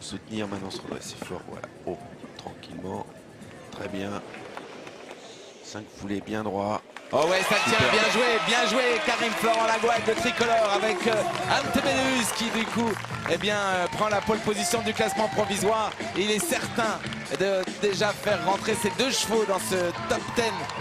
Soutenir, maintenant se redresser fort, voilà. Oh, tranquillement. Très bien. 5 foulées bien droit. Oh ouais, ça tient, bien joué, Karim Florent Lagouac de tricolore avec Antebellus qui du coup prend la pole position du classement provisoire. Il est certain de déjà faire rentrer ses 2 chevaux dans ce top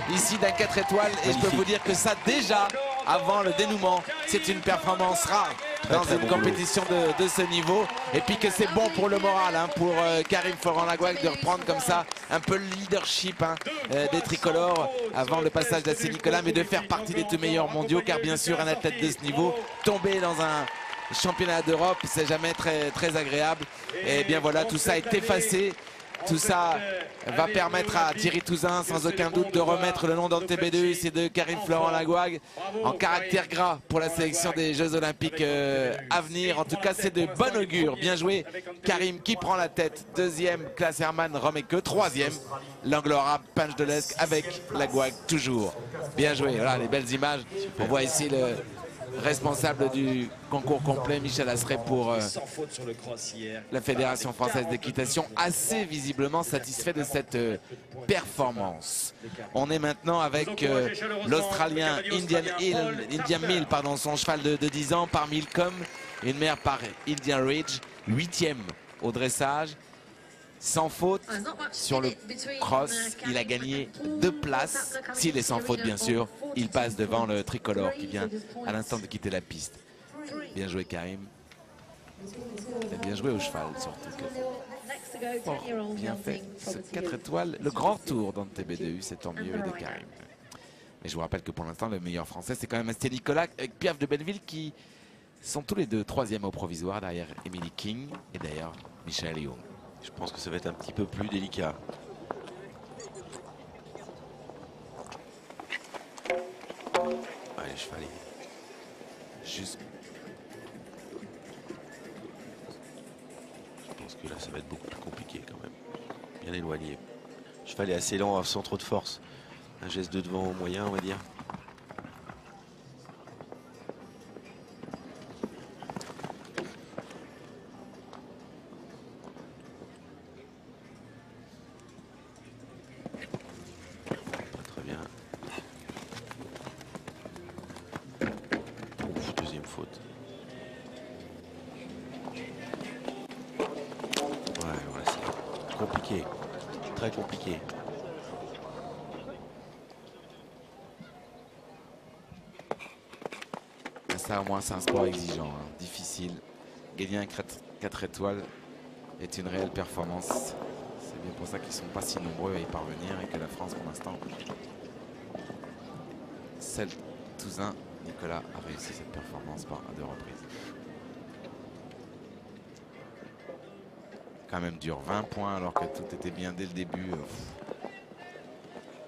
10 ici d'un 4 étoiles. Et je peux vous dire que ça déjà, avant le dénouement, c'est une performance rare dans une compétition de ce niveau. Et puis que c'est bon pour le moral pour Karim Florent Lagouac de reprendre comme ça un peu le leadership des tricolores avant le passage d'A.C. Nicolas, mais de faire partie des tout meilleurs mondiaux, car bien sûr un athlète de ce niveau, tomber dans un championnat d'Europe, c'est jamais très agréable. Et bien voilà, tout ça est effacé. Tout ça va permettre à Thierry Touzin, sans aucun doute, de remettre le nom d'Antebellus et de Karim Florent Lagouac en caractère gras pour la sélection des Jeux Olympiques à venir. En tout cas, c'est de bon augure. Bien joué, Karim qui prend la tête. 2e, Klaas Hermann Romeke. 3e, l'anglo-arabe Panch de l'Esque avec Lagouac toujours. Bien joué. Voilà les belles images. On voit ici le responsable du concours complet, Michel Asseret, pour la Fédération française d'équitation, assez visiblement satisfait de cette performance. On est maintenant avec l'Australien Indian Mill, son cheval de 10 ans par Milcom, une mère par Indian Ridge, 8e au dressage. Sans faute sur le cross, il a gagné 2 places. S'il est sans faute, bien sûr, il passe devant le tricolore qui vient à l'instant de quitter la piste. Bien joué, Karim. Et bien joué au cheval, surtout. Oh, bien fait. Ce 4 étoiles, le grand tour d'Antebellus, c'est tant mieux, et de Karim. Mais je vous rappelle que pour l'instant, le meilleur français, c'est quand même A.C. Nicolas avec Piaf de Belleville qui sont tous les deux 3e au provisoire derrière Emily King et d'ailleurs Michel Young. Je pense que ça va être un petit peu plus délicat. Allez, cheval. Juste. Je pense que là, ça va être beaucoup plus compliqué quand même. Bien éloigné. Le cheval est assez lent, sans trop de force. Un geste de devant au moyen, on va dire. Très compliqué. Ça au moins c'est un sport exigeant, difficile. Gagner un 4 étoiles est une réelle performance. C'est bien pour ça qu'ils ne sont pas si nombreux à y parvenir et que la France pour l'instant, seul Touzin Nicolas a réussi cette performance à 2 reprises. Quand même dur, 20 points alors que tout était bien dès le début.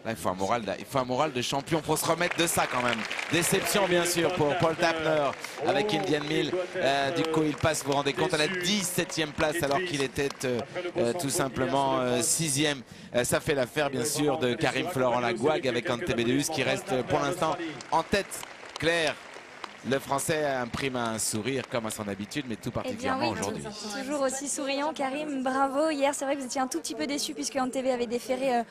Là, il faut un moral de champion. Il faut se remettre de ça quand même. Déception bien sûr pour Paul Tapner avec Indian Mill. Du coup, il passe, vous vous rendez compte, à la 17e place alors qu'il était tout simplement 6e. Ça fait l'affaire bien sûr de Karim Florent Lagouac avec Antebellus qui reste pour l'instant en tête claire. Le Français imprime un sourire comme à son habitude, mais tout particulièrement aujourd'hui. Toujours aussi souriant, Karim, bravo. Hier, c'est vrai que vous étiez un tout petit peu déçu puisque Antv avait déféré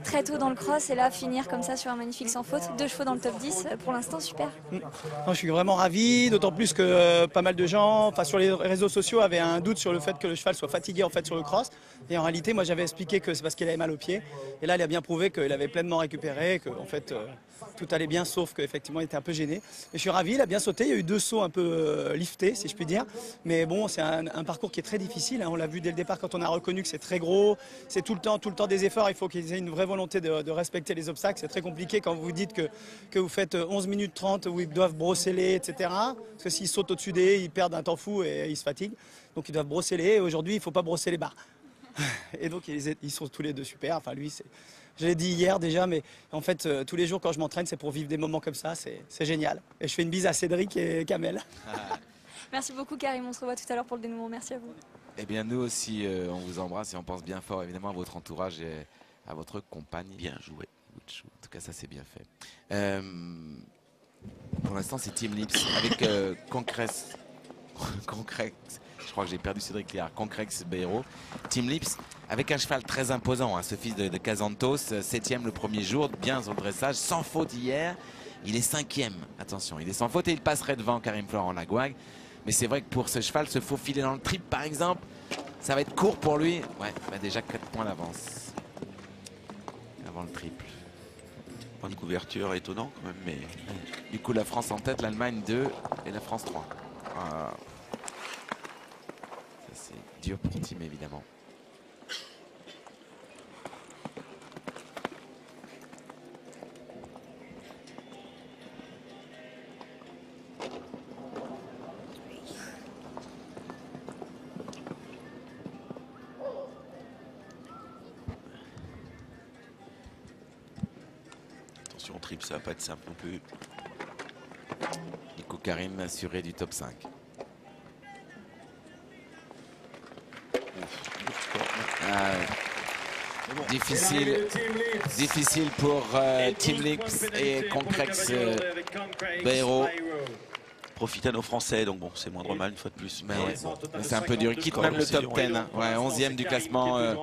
très tôt dans le cross. Et là, finir comme ça sur un magnifique sans faute, 2 chevaux dans le top 10, pour l'instant, super. Non, je suis vraiment ravi, d'autant plus que pas mal de gens, sur les réseaux sociaux, avaient un doute sur le fait que le cheval soit fatigué en fait sur le cross. Et en réalité, moi, j'avais expliqué que c'est parce qu'il avait mal au pied. Et là, il a bien prouvé qu'il avait pleinement récupéré, que en fait, tout allait bien, sauf qu'effectivement, il était un peu gêné. Et je suis ravi, il a bien sauté. Il y a eu 2 sauts un peu liftés, si je puis dire. Mais bon, c'est un parcours qui est très difficile. On l'a vu dès le départ quand on a reconnu que c'est très gros. C'est tout le temps des efforts. Il faut qu'ils aient une vraie volonté de respecter les obstacles. C'est très compliqué quand vous dites que vous faites 11 minutes 30 où ils doivent brosser les, etc. Parce que s'ils sautent au-dessus des haies, ils perdent un temps fou et ils se fatiguent. Donc ils doivent brosser les haies. Aujourd'hui, il ne faut pas brosser les barres. Et donc ils sont tous les deux super. Enfin lui, je l'ai dit hier déjà, mais en fait tous les jours quand je m'entraîne, c'est pour vivre des moments comme ça. C'est génial. Et je fais une bise à Cédric et Kamel. Merci beaucoup Karim, on se revoit tout à l'heure pour le dénouement. Merci à vous. Eh bien nous aussi, on vous embrasse et on pense bien fort évidemment à votre entourage et à votre compagne. Bien joué. En tout cas, ça c'est bien fait. Pour l'instant, c'est Team Lips avec Concrex. Je crois que j'ai perdu Cédric Léard. Concrex Beiro. Team Lips avec un cheval très imposant, hein, ce fils de Casantos, 7e le premier jour, bien sur le dressage, sans faute hier. Il est 5e, attention, il est sans faute et il passerait devant Karim Florent Lagouag. Mais c'est vrai que pour ce cheval, se faufiler dans le trip par exemple, ça va être court pour lui. Ouais, bah déjà 4 points d'avance avant le triple. Point de couverture étonnant quand même, mais... Du coup, la France en tête, l'Allemagne 2 et la France 3. Ça, c'est dur pour Tim, évidemment. Attention, triple, ça va pas être simple non plus. Nico Karim assuré du top 5. Ah, ouais. Difficile pour Team Lips et Concrex Beiro. Profite à nos Français, donc bon, c'est moindre mal une fois de plus. Mais ouais, c'est un peu dur. Il quitte même le top 10. Hein. Ouais, 11e du classement.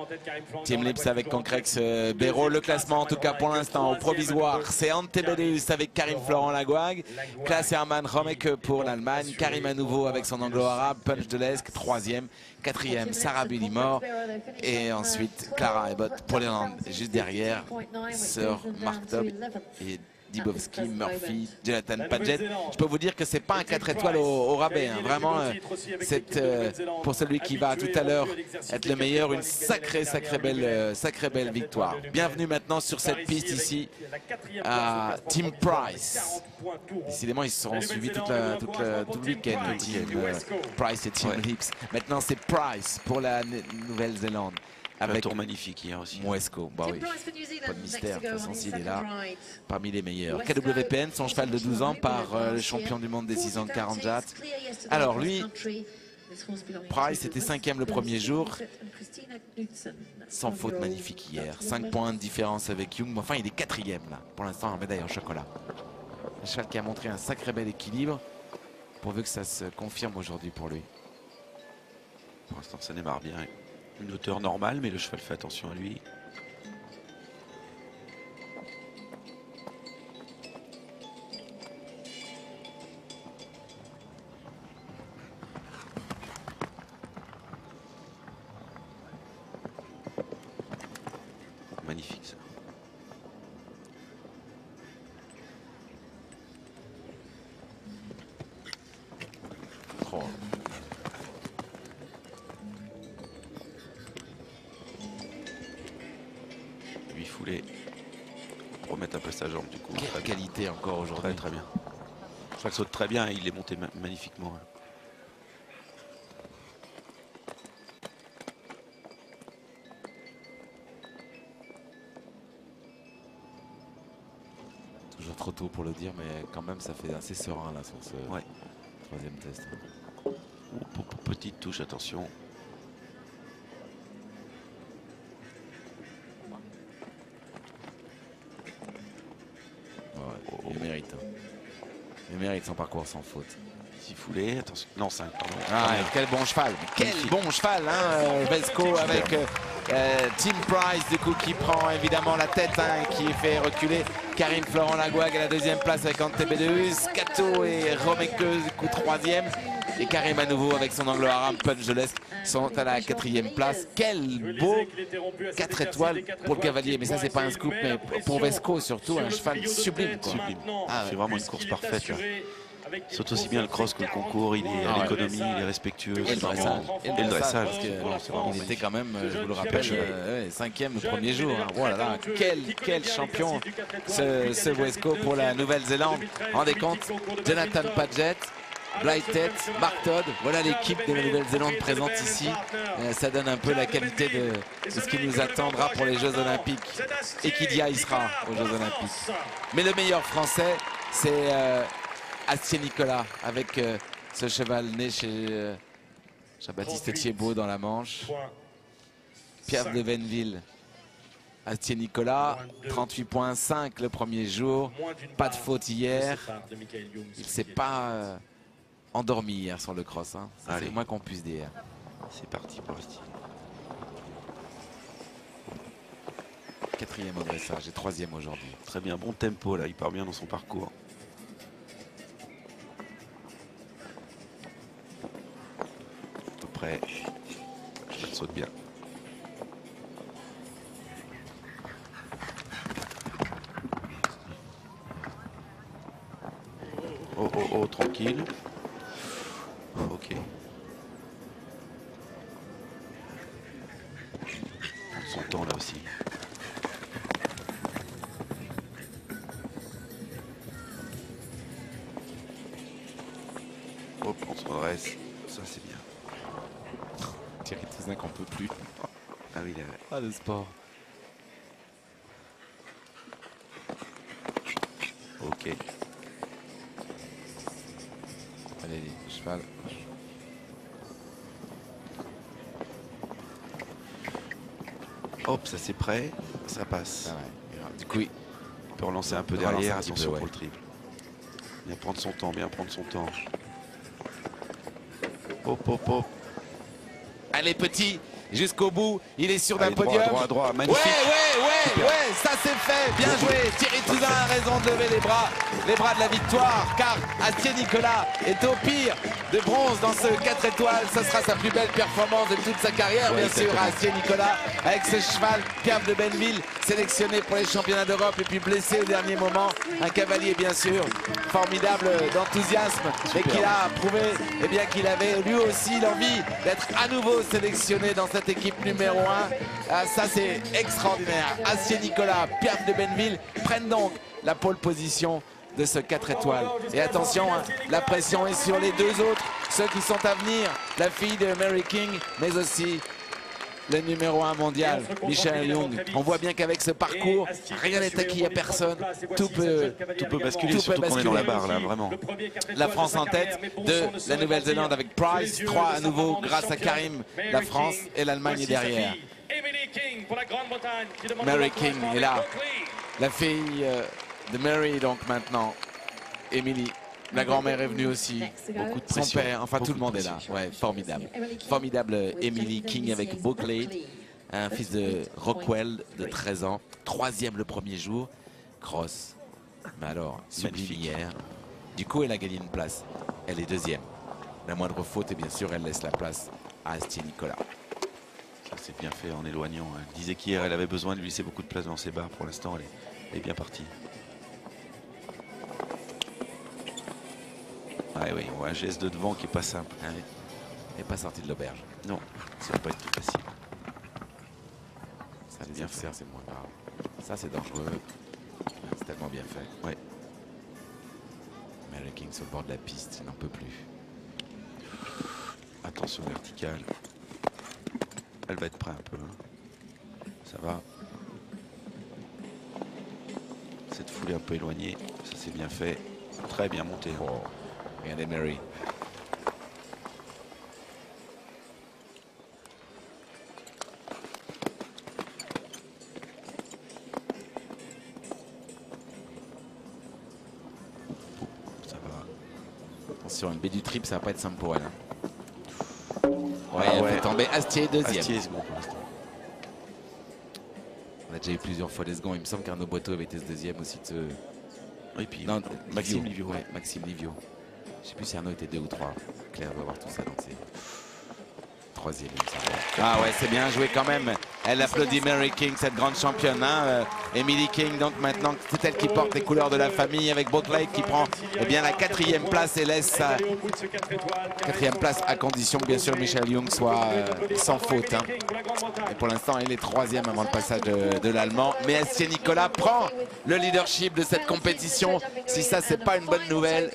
Team Lips avec Concrex Beiro. Le classement, en tout cas pour l'instant, au provisoire, c'est Ante Bedus avec Karim Florent Lagouag. Klaas Hermann Romeke pour l'Allemagne. Karim à nouveau avec son anglo-arabe. Punch de l'Esque, 3e. 4e, Sarah Bullimore. Et ensuite, Clara Ebott pour l'Irlande. Juste derrière, Sir Mark Tobb et Dibowski, Murphy, Jonathan Padgett. Je peux vous dire que c'est pas un 4 étoiles au rabais. Hein. Vraiment, pour celui qui va tout à l'heure être le meilleur, une sacrée belle victoire. Bienvenue maintenant sur cette piste ici à Team Price. Décidément, ils seront suivis tout le week-end. Price et Team Lips. Maintenant, c'est Price pour la Nouvelle-Zélande. Avec un tour magnifique hier aussi. Moesco, bah oui, pas de mystère, de toute façon s'il est là, parmi les meilleurs. KWPN, son cheval de 12 ans par le champion du monde des 6 ans de 40 Jats. Alors lui, Price était 5e le premier jour, sans faute magnifique hier. 5 points de différence avec Young, mais enfin il est 4e là, pour l'instant en médaille en chocolat. Un cheval qui a montré un sacré bel équilibre, pourvu que ça se confirme aujourd'hui pour lui. Pour l'instant ça démarre bien. Une hauteur normale, mais le cheval fait attention à lui. Magnifique ça. Oh. 8 foulées. Remettre un peu sa jambe du coup. Quelle qualité encore aujourd'hui. Très bien. Je crois que saute très bien et il est monté magnifiquement. Toujours trop tôt pour le dire, mais quand même ça fait assez serein là sur ce troisième test. Petite touche, attention. Il mérite. Il mérite son parcours sans faute. 6 foulées, attention. Non, 5, pardon. Ah, quel bon cheval. Quel bon cheval, hein, Vesco avec Team Price, du coup, qui prend évidemment la tête, hein, qui fait reculer Karim Florent Lagouag à la 2e place avec Ante Bedus. Kato et Romeke, du coup, 3e. Et Karim à nouveau avec son anglo-arabe Punch de l'Est sont à la 4e place. Quel beau 4 étoiles pour le cavalier. Mais ça, c'est pas un scoop, mais pour Vesco surtout, un cheval sublime. Sublime. Ah, c'est vraiment une course parfaite. Là. Il saute aussi bien le cross que le concours. Il est à l'économie, il est respectueux. Et le dressage. Et le dressage. Parce que, il était quand même, je vous le rappelle, 5e le premier jour. Hein. Oh là là, quel champion ce Vesco pour la Nouvelle-Zélande. Rendez compte, Jonathan Padgett, Blighted, Mark Todd, voilà l'équipe de la Nouvelle-Zélande présente ici. Ça donne un peu la qualité de ce qui nous attendra pour les Jeux Olympiques. Et Kidia y sera aux Jeux Olympiques. Mais le meilleur français, c'est Astier Nicolas, avec ce cheval né chez Jean-Baptiste Thiebaud dans la Manche. Pierre de Venville Astier Nicolas, 38,5 le premier jour. Pas de faute hier. Il ne s'est pas endormi hier sur le cross. Hein. C'est le moins qu'on puisse dire. C'est parti pour Astier. 4e au dressage et 3e aujourd'hui. Très bien, bon tempo là, il part bien dans son parcours. À peu près, il saute bien. Oh, oh, oh, tranquille. Ok. Prendre son temps là aussi. Hop, on se redresse. Ça, c'est bien. Thierry Touzin qu'on peut plus. Ah oui, là. Ah, le sport. Ok. Allez, cheval. Hop, ça c'est prêt. Ça passe. Ah ouais. Du coup, il peut relancer un peu derrière. Attention pour le triple. Bien prendre son temps, bien prendre son temps. Hop, hop, hop. Allez, petit, jusqu'au bout. Il est sûr d'un podium. Droit, droit, magnifique. Ouais, ça c'est fait. Bien joué. Thierry Touzin a raison de lever les bras de la victoire. Car Astier Nicolas est au pire de bronze dans ce 4 étoiles. Ça sera sa plus belle performance de toute sa carrière, bien sûr. Astier Nicolas, avec ce cheval, Piaf de Benneville, sélectionné pour les championnats d'Europe et puis blessé au dernier moment. Un cavalier, bien sûr, formidable d'enthousiasme et qui a prouvé qu'il avait lui aussi l'envie d'être à nouveau sélectionné dans cette équipe numéro 1. Ah, ça, c'est extraordinaire. Astier Nicolas, Piaf de Benneville prennent donc la pole position de ce 4 étoiles. Et attention, hein, la pression est sur les deux autres, ceux qui sont à venir, la fille de Mary King, mais aussi le numéro 1 mondial, Michael Young. On voit bien qu'avec ce parcours, rien n'est acquis à personne. Tout peut basculer, surtout qu'on est dans la barre là, vraiment. La France en tête de la Nouvelle-Zélande avec Price, 3 à nouveau grâce à Karim, la France et l'Allemagne est derrière. Mary King est là, la fille de Mary donc maintenant, Emily. La grand-mère est venue aussi, beaucoup de son pression, père, enfin tout le monde est là, ouais, formidable. Formidable Emily King avec Buckley, un fils de Rockwell de 13 ans, 3e le premier jour, cross, mais alors, sublime hier. Du coup, elle a gagné une place, elle est 2e. La moindre faute, et bien sûr, elle laisse la place à Astier Nicolas. Ça c'est bien fait en éloignant. Elle disait qu'hier, elle avait besoin de lui laisser beaucoup de place dans ses barres. Pour l'instant, elle est bien partie. Ah oui, on voit un geste de devant qui est pas simple. Ah oui. Elle n'est pas sortie de l'auberge. Non, ça va pas être tout facile. Ça, les affaires, c'est moins grave. Ça, c'est dangereux. C'est tellement bien fait. Ouais. Mary King sur le bord de la piste, il n'en peut plus. Attention verticale. Elle va être prête un peu. Hein. Ça va. Cette foulée un peu éloignée, ça c'est bien fait. Très bien monté. Hein. Oh. Regardez Mary. Ça va. Attention, une baie du trip, ça va pas être simple pour elle. Hein. Ouais, elle fait tomber Astier, 2e. Astier, second pour l'instant. On a déjà eu plusieurs fois les seconds. Il me semble qu'Arnaud Boiteau avait été ce 2e aussi de ce... Oui, puis non, Maxime Livio. Ouais, Maxime Livio. Je sais plus si Arnaud était 2 ou 3. Claire va voir tout ça dans ses 3e. Ah ouais, c'est bien joué quand même. Elle applaudit Mary King, cette grande championne. Hein. Emily King, donc maintenant, c'est elle qui porte les couleurs de la famille avec Buckley qui prend la 4e place et laisse sa 4e place à condition que bien sûr Michael Young soit sans faute. Hein. Et pour l'instant, elle est 3e avant le passage de l'Allemand. Mais Astier Nicolas prend le leadership de cette compétition. Si ça, c'est pas une bonne nouvelle,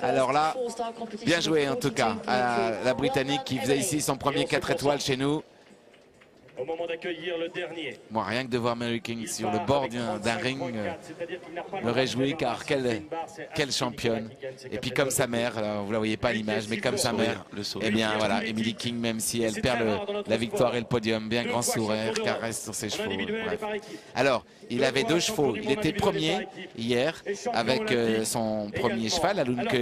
alors là, bien joué en tout cas à la Britannique qui faisait ici son premier 4 étoiles chez nous. Au moment d'accueillir le dernier. Moi, rien que de voir Mary King sur le bord d'un ring me réjouit, car quelle championne. Et puis comme sa mère, alors, vous la voyez pas à l'image, mais comme sa mère, eh bien voilà, Emily King, même si elle perd la victoire et le podium, bien grand sourire, caresse sur ses chevaux. Bref. Alors, il avait 2 chevaux. Il était premier hier avec son premier cheval, Alunke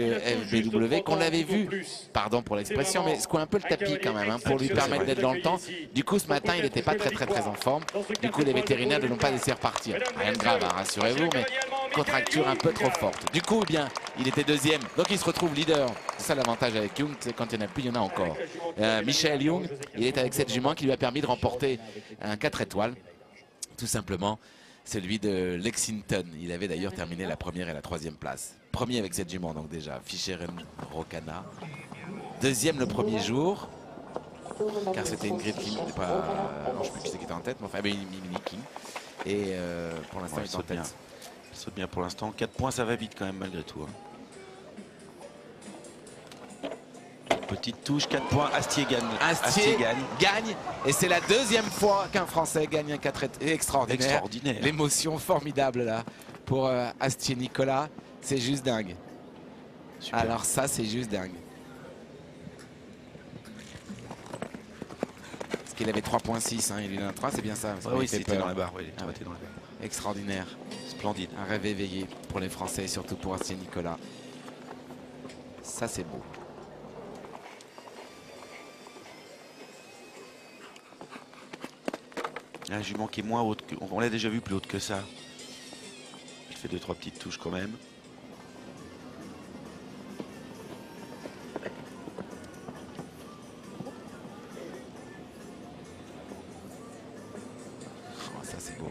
FBW, qu'on avait vu, pardon pour l'expression, mais secouer un peu le tapis quand même, hein, pour lui permettre d'être dans le temps. Du coup, ce matin, il n'était pas très en forme. Du coup, les vétérinaires ne l'ont pas laissé repartir. Rien de grave, hein, rassurez-vous, mais contracture un peu trop forte. Du coup, eh bien, il était 2e, donc il se retrouve leader. C'est ça l'avantage avec Young, c'est quand il n'y en a plus, il y en a encore. Michael Young, il est avec cette jument qui lui a permis de remporter un 4 étoiles, tout simplement. Celui de Lexington. Il avait d'ailleurs terminé la 1re et la 3e place. Premier avec cette jument, donc déjà, Ficheren Rocana. 2e le premier jour, car c'était Ingrid King, pas... je ne sais plus qui c'est qui était en tête, mais enfin, Emily King. Et pour l'instant, il est en tête. Bien. Il saute bien pour l'instant. 4 points, ça va vite quand même, malgré tout. Petite touche, 4 points, Astier gagne. Astier gagne. Et c'est la 2e fois qu'un Français gagne un 4 extraordinaire. L'émotion formidable là pour Astier Nicolas. C'est juste dingue. Super. Alors ça, c'est juste dingue. Parce qu'il avait 3.6, hein, il en a 3, c'est bien ça. Oui, c'était dans la barre. Oui, dans la barre. Extraordinaire. Splendide. Un rêve éveillé pour les Français et surtout pour Astier Nicolas. Ça, c'est beau. La jument qui est moins haute, on l'a déjà vu plus haute que ça. Il fait 2-3 petites touches quand même. Oh, ça c'est beau.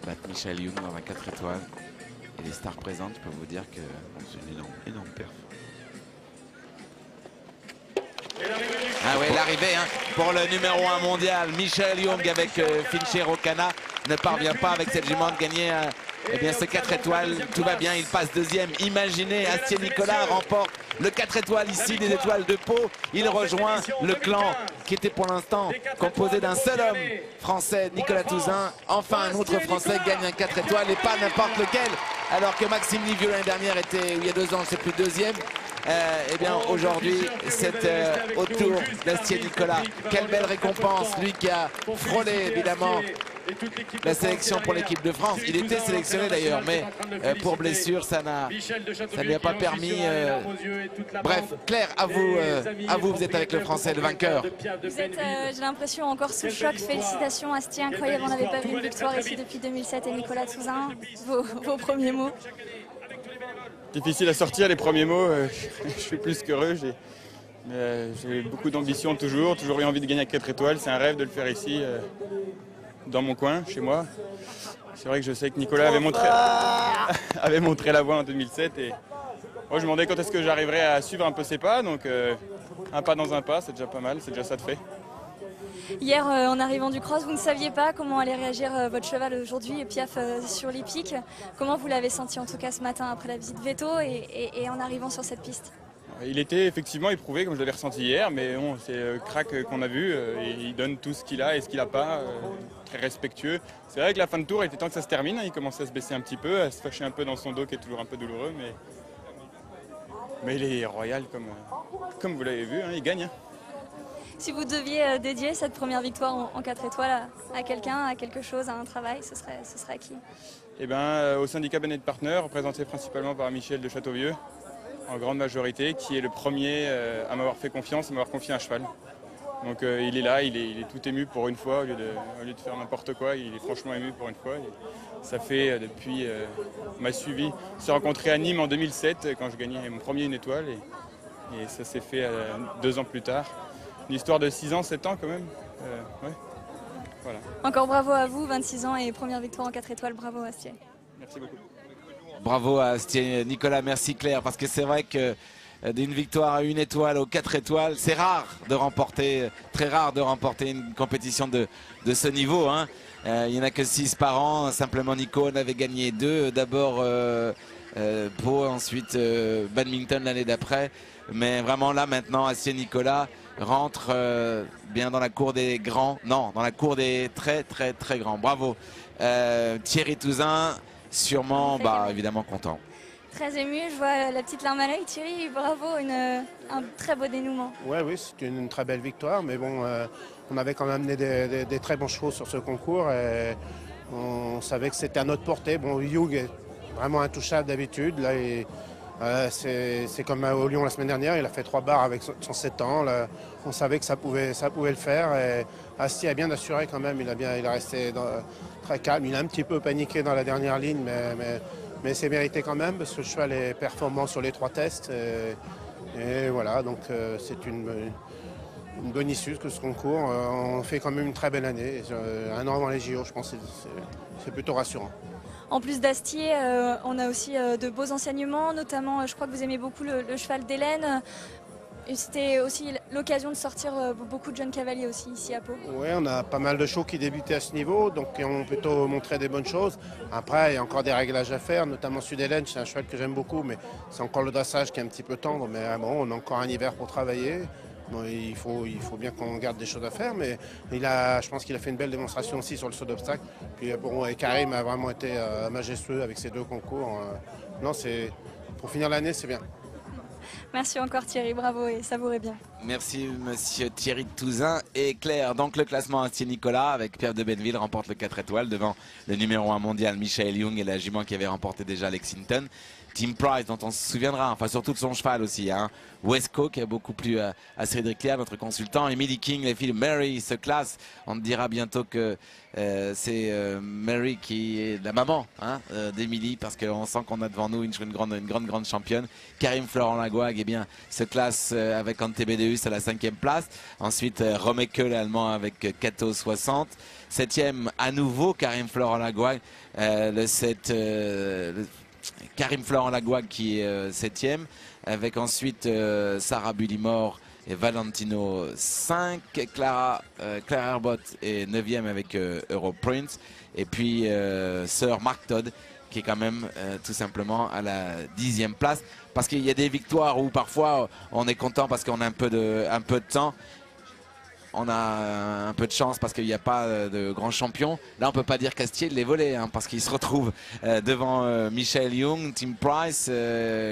Battre Michael Young dans un 4 étoiles. Et les stars présentes, je peux vous dire que c'est une énorme perf. Ah ouais, l'arrivée hein, pour le numéro 1 mondial, Michael Young avec Fincher Rocana, ne parvient pas avec cette jument de gagner eh bien, ce 4 étoiles. Tout va bien, il passe 2e. Imaginez, Astier Nicolas remporte le 4 étoiles ici des étoiles de Pau. Il rejoint le clan qui était pour l'instant composé d'un seul homme français, Nicolas Touzin. Enfin, un autre Français gagne un 4 étoiles et pas n'importe lequel. Alors que Maxime Livieux l'année dernière était, il y a 2 ans, je ne sais plus, 2e. Eh bien aujourd'hui c'est au tour d'Astier Nicolas. Quelle belle récompense, lui qui a frôlé évidemment la sélection pour l'équipe de France. Il était sélectionné d'ailleurs, mais pour blessure ça ne lui a pas permis. Bref, Claire, à vous, vous êtes avec le Français, le vainqueur. Vous êtes, j'ai l'impression, encore sous le choc. Félicitations Astier, incroyable, on n'avait pas vu une victoire ici depuis 2007 et Nicolas Touzin. Vos premiers mots? Difficile à sortir les premiers mots, je suis plus qu'heureux, j'ai beaucoup d'ambition toujours eu envie de gagner à 4 étoiles, c'est un rêve de le faire ici, dans mon coin, chez moi. C'est vrai que je sais que Nicolas avait montré la voie en 2007 et moi je me demandais quand est-ce que j'arriverais à suivre un peu ses pas, donc un pas dans un pas, c'est déjà pas mal, c'est déjà ça de fait. Hier, en arrivant du cross, vous ne saviez pas comment allait réagir votre cheval aujourd'hui, Piaf, sur les pics. Comment vous l'avez senti en tout cas ce matin après la visite Veto et en arrivant sur cette piste? Il était effectivement éprouvé comme je l'avais ressenti hier, mais bon, c'est le crack qu'on a vu. Et il donne tout ce qu'il a et ce qu'il n'a pas, très respectueux. C'est vrai que la fin de tour, il était temps que ça se termine. Il commençait à se baisser un petit peu, à se fâcher un peu dans son dos qui est toujours un peu douloureux. Mais il est royal comme vous l'avez vu, hein, il gagne. Hein. Si vous deviez dédier cette première victoire en 4 étoiles à quelqu'un, à quelque chose, à un travail, ce serait à qui? Eh bien, au syndicat Bennett Partner, représenté principalement par Michel de Châteauvieux, en grande majorité, qui est le premier à m'avoir fait confiance, à m'avoir confié un cheval. Donc il est là, il est tout ému pour une fois, au lieu de faire n'importe quoi, il est franchement ému pour une fois. Et ça fait depuis, on m'a suivi, on s'est rencontré à Nîmes en 2007, quand je gagnais mon premier une étoile, et ça s'est fait 2 ans plus tard. Une histoire de 6 ans, 7 ans quand même. Ouais. Voilà. Encore bravo à vous, 26 ans et première victoire en 4 étoiles, bravo Astier. Merci beaucoup. Bravo à Astier Nicolas, merci Claire, parce que c'est vrai que d'une victoire à 1 étoile aux 4 étoiles, c'est rare de remporter, très rare de remporter une compétition de ce niveau. Hein. Il n'y en a que 6 par an, simplement Nico en avait gagné 2, d'abord Pau, ensuite badminton l'année d'après. Mais vraiment là maintenant, Astier Nicolas, rentre bien dans la cour des grands. Non, dans la cour des très très très grands. Bravo. Thierry Touzin, sûrement, évidemment content. Très ému, je vois la petite larme à l'œil. Thierry, bravo, un très beau dénouement. Oui, c'est une très belle victoire, mais bon, on avait quand même amené des très bons chevaux sur ce concours et on savait que c'était à notre portée. Bon, Hugh est vraiment intouchable d'habitude. Là, c'est comme au Lyon la semaine dernière, il a fait 3 barres avec son 7 ans. Là, on savait que ça pouvait le faire. Et Asti a bien assuré quand même, il est resté très calme. Il a un petit peu paniqué dans la dernière ligne, mais c'est mérité quand même parce que le cheval est performant sur les 3 tests. Et voilà, donc c'est une bonne issue que ce concours. On fait quand même une très belle année. Un an avant les JO, je pense que c'est plutôt rassurant. En plus d'Astier, on a aussi de beaux enseignements, notamment je crois que vous aimez beaucoup le cheval d'Hélène. C'était aussi l'occasion de sortir beaucoup de jeunes cavaliers aussi ici à Pau. Oui, on a pas mal de chevaux qui débutaient à ce niveau, donc qui ont plutôt montré des bonnes choses. Après, il y a encore des réglages à faire, notamment celui d'Hélène, c'est un cheval que j'aime beaucoup, mais c'est encore le dressage qui est un petit peu tendre. Mais bon, on a encore un hiver pour travailler. Bon, il faut bien qu'on garde des choses à faire, mais je pense qu'il a fait une belle démonstration aussi sur le saut d'obstacle. Puis bon, et Karim a vraiment été majestueux avec ces 2 concours. Non, pour finir l'année, c'est bien. Merci encore Thierry, bravo et savourez bien. Merci monsieur Thierry Touzin et Claire. Donc le classement Astier Nicolas avec Pierre de Benneville remporte le 4 étoiles devant le numéro 1 mondial Michael Young et la jument qui avait remporté déjà Lexington. Tim Price dont on se souviendra, enfin surtout de son cheval aussi, hein. Wesco qui a beaucoup plu à Cédric Clair, notre consultant. Emily King, les filles de Mary se classent. On te dira bientôt que c'est Mary qui est la maman d'Emily parce qu'on sent qu'on a devant nous une grande championne. Karim Florent Lagouag se classe avec Ante Bedeus à la 5e place. Ensuite Romeke l'allemand avec Cato 60. 7e à nouveau Karim Florent Lagouag. Karim Florent Lagouag qui est 7e, avec ensuite Sarah Bullimore et Valentino 5, Clara Herbot est 9e avec Europrince, et puis Sir Mark Todd qui est quand même tout simplement à la 10e place, parce qu'il y a des victoires où parfois on est content parce qu'on a un peu de temps. On a un peu de chance parce qu'il n'y a pas de grands champions. Là, on ne peut pas dire qu'Astier l'ait volé parce qu'il se retrouve devant Michael Young, Tim Price,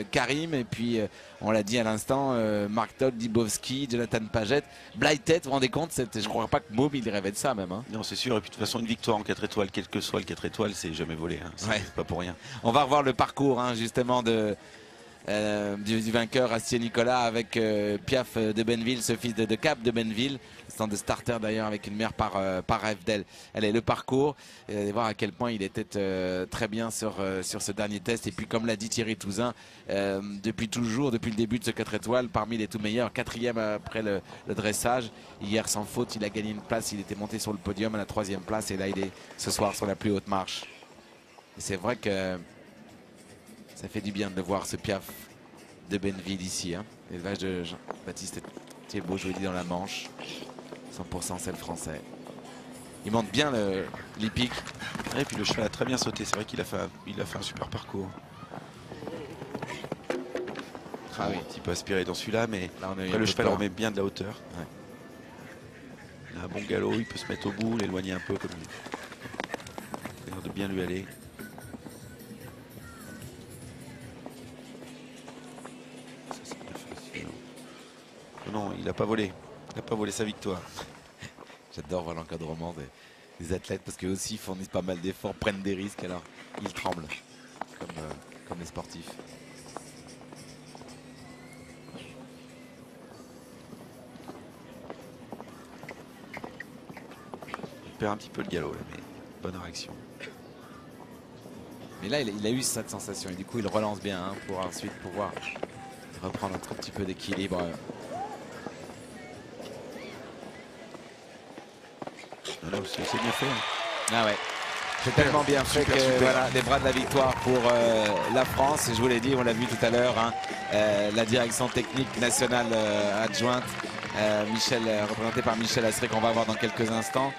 Karim et puis, on l'a dit à l'instant, Mark Todd, Dibowski, Jonathan Paget, Blighted. Vous vous rendez compte, je ne crois pas que Môme il rêvait de ça même. Non, c'est sûr. Et puis de toute façon, une victoire en 4 étoiles, quel que soit le 4 étoiles, c'est jamais volé. C'est pas pour rien. On va revoir le parcours justement du vainqueur Astier Nicolas avec Piaf de Benneville, ce fils de Cap de Benneville, stand de starter d'ailleurs avec une mère par Rêve. Allez, le parcours, et voir à quel point il était très bien sur ce dernier test. Et puis comme l'a dit Thierry Touzin, depuis le début de ce 4 étoiles, parmi les tout meilleurs, 4e après le dressage. Hier sans faute, il a gagné une place, il était monté sur le podium à la 3e place et là il est ce soir sur la plus haute marche. Et c'est vrai que ça fait du bien de voir ce Piaf de Benneville ici. L'élevage de Jean-Baptiste Thiebaud, je vous dis, dans la Manche. 100% sel français. Il monte bien l'hippique. Et puis le cheval a très bien sauté. C'est vrai qu'il a fait un super parcours. Un petit peu aspiré dans celui-là, mais là, après, le cheval remet bien de la hauteur. Ouais. Il a un bon galop, il peut se mettre au bout, l'éloigner un peu comme il a l'air de bien lui aller. Non, il n'a pas volé. Il n'a pas volé sa victoire. J'adore voir l'encadrement des athlètes parce qu'eux aussi fournissent pas mal d'efforts, prennent des risques, alors ils tremblent comme les sportifs. Il perd un petit peu le galop là, mais bonne réaction. Mais là, il a eu cette sensation et du coup, il relance bien pour ensuite pouvoir reprendre un tout petit peu d'équilibre. C'est bien fait. Ah ouais. C'est tellement bien fait que voilà, les bras de la victoire pour la France. Et je vous l'ai dit, on l'a vu tout à l'heure, la direction technique nationale adjointe, représentée par Michel Asseré, qu'on va avoir dans quelques instants.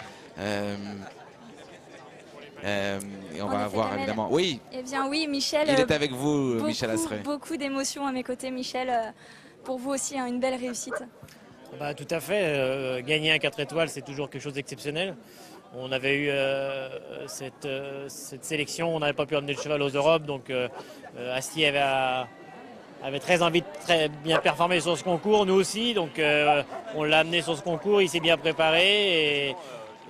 Et on va avoir évidemment. Oui. Eh bien oui, Michel. Il est avec vous, Michel Asseré. Beaucoup d'émotions à mes côtés, Michel. Pour vous aussi, une belle réussite. Bah, tout à fait. Gagner un 4 étoiles, c'est toujours quelque chose d'exceptionnel. On avait eu cette sélection, on n'avait pas pu amener le cheval aux Europes, donc Astier avait très envie de très bien performer sur ce concours, nous aussi, donc on l'a amené sur ce concours, il s'est bien préparé et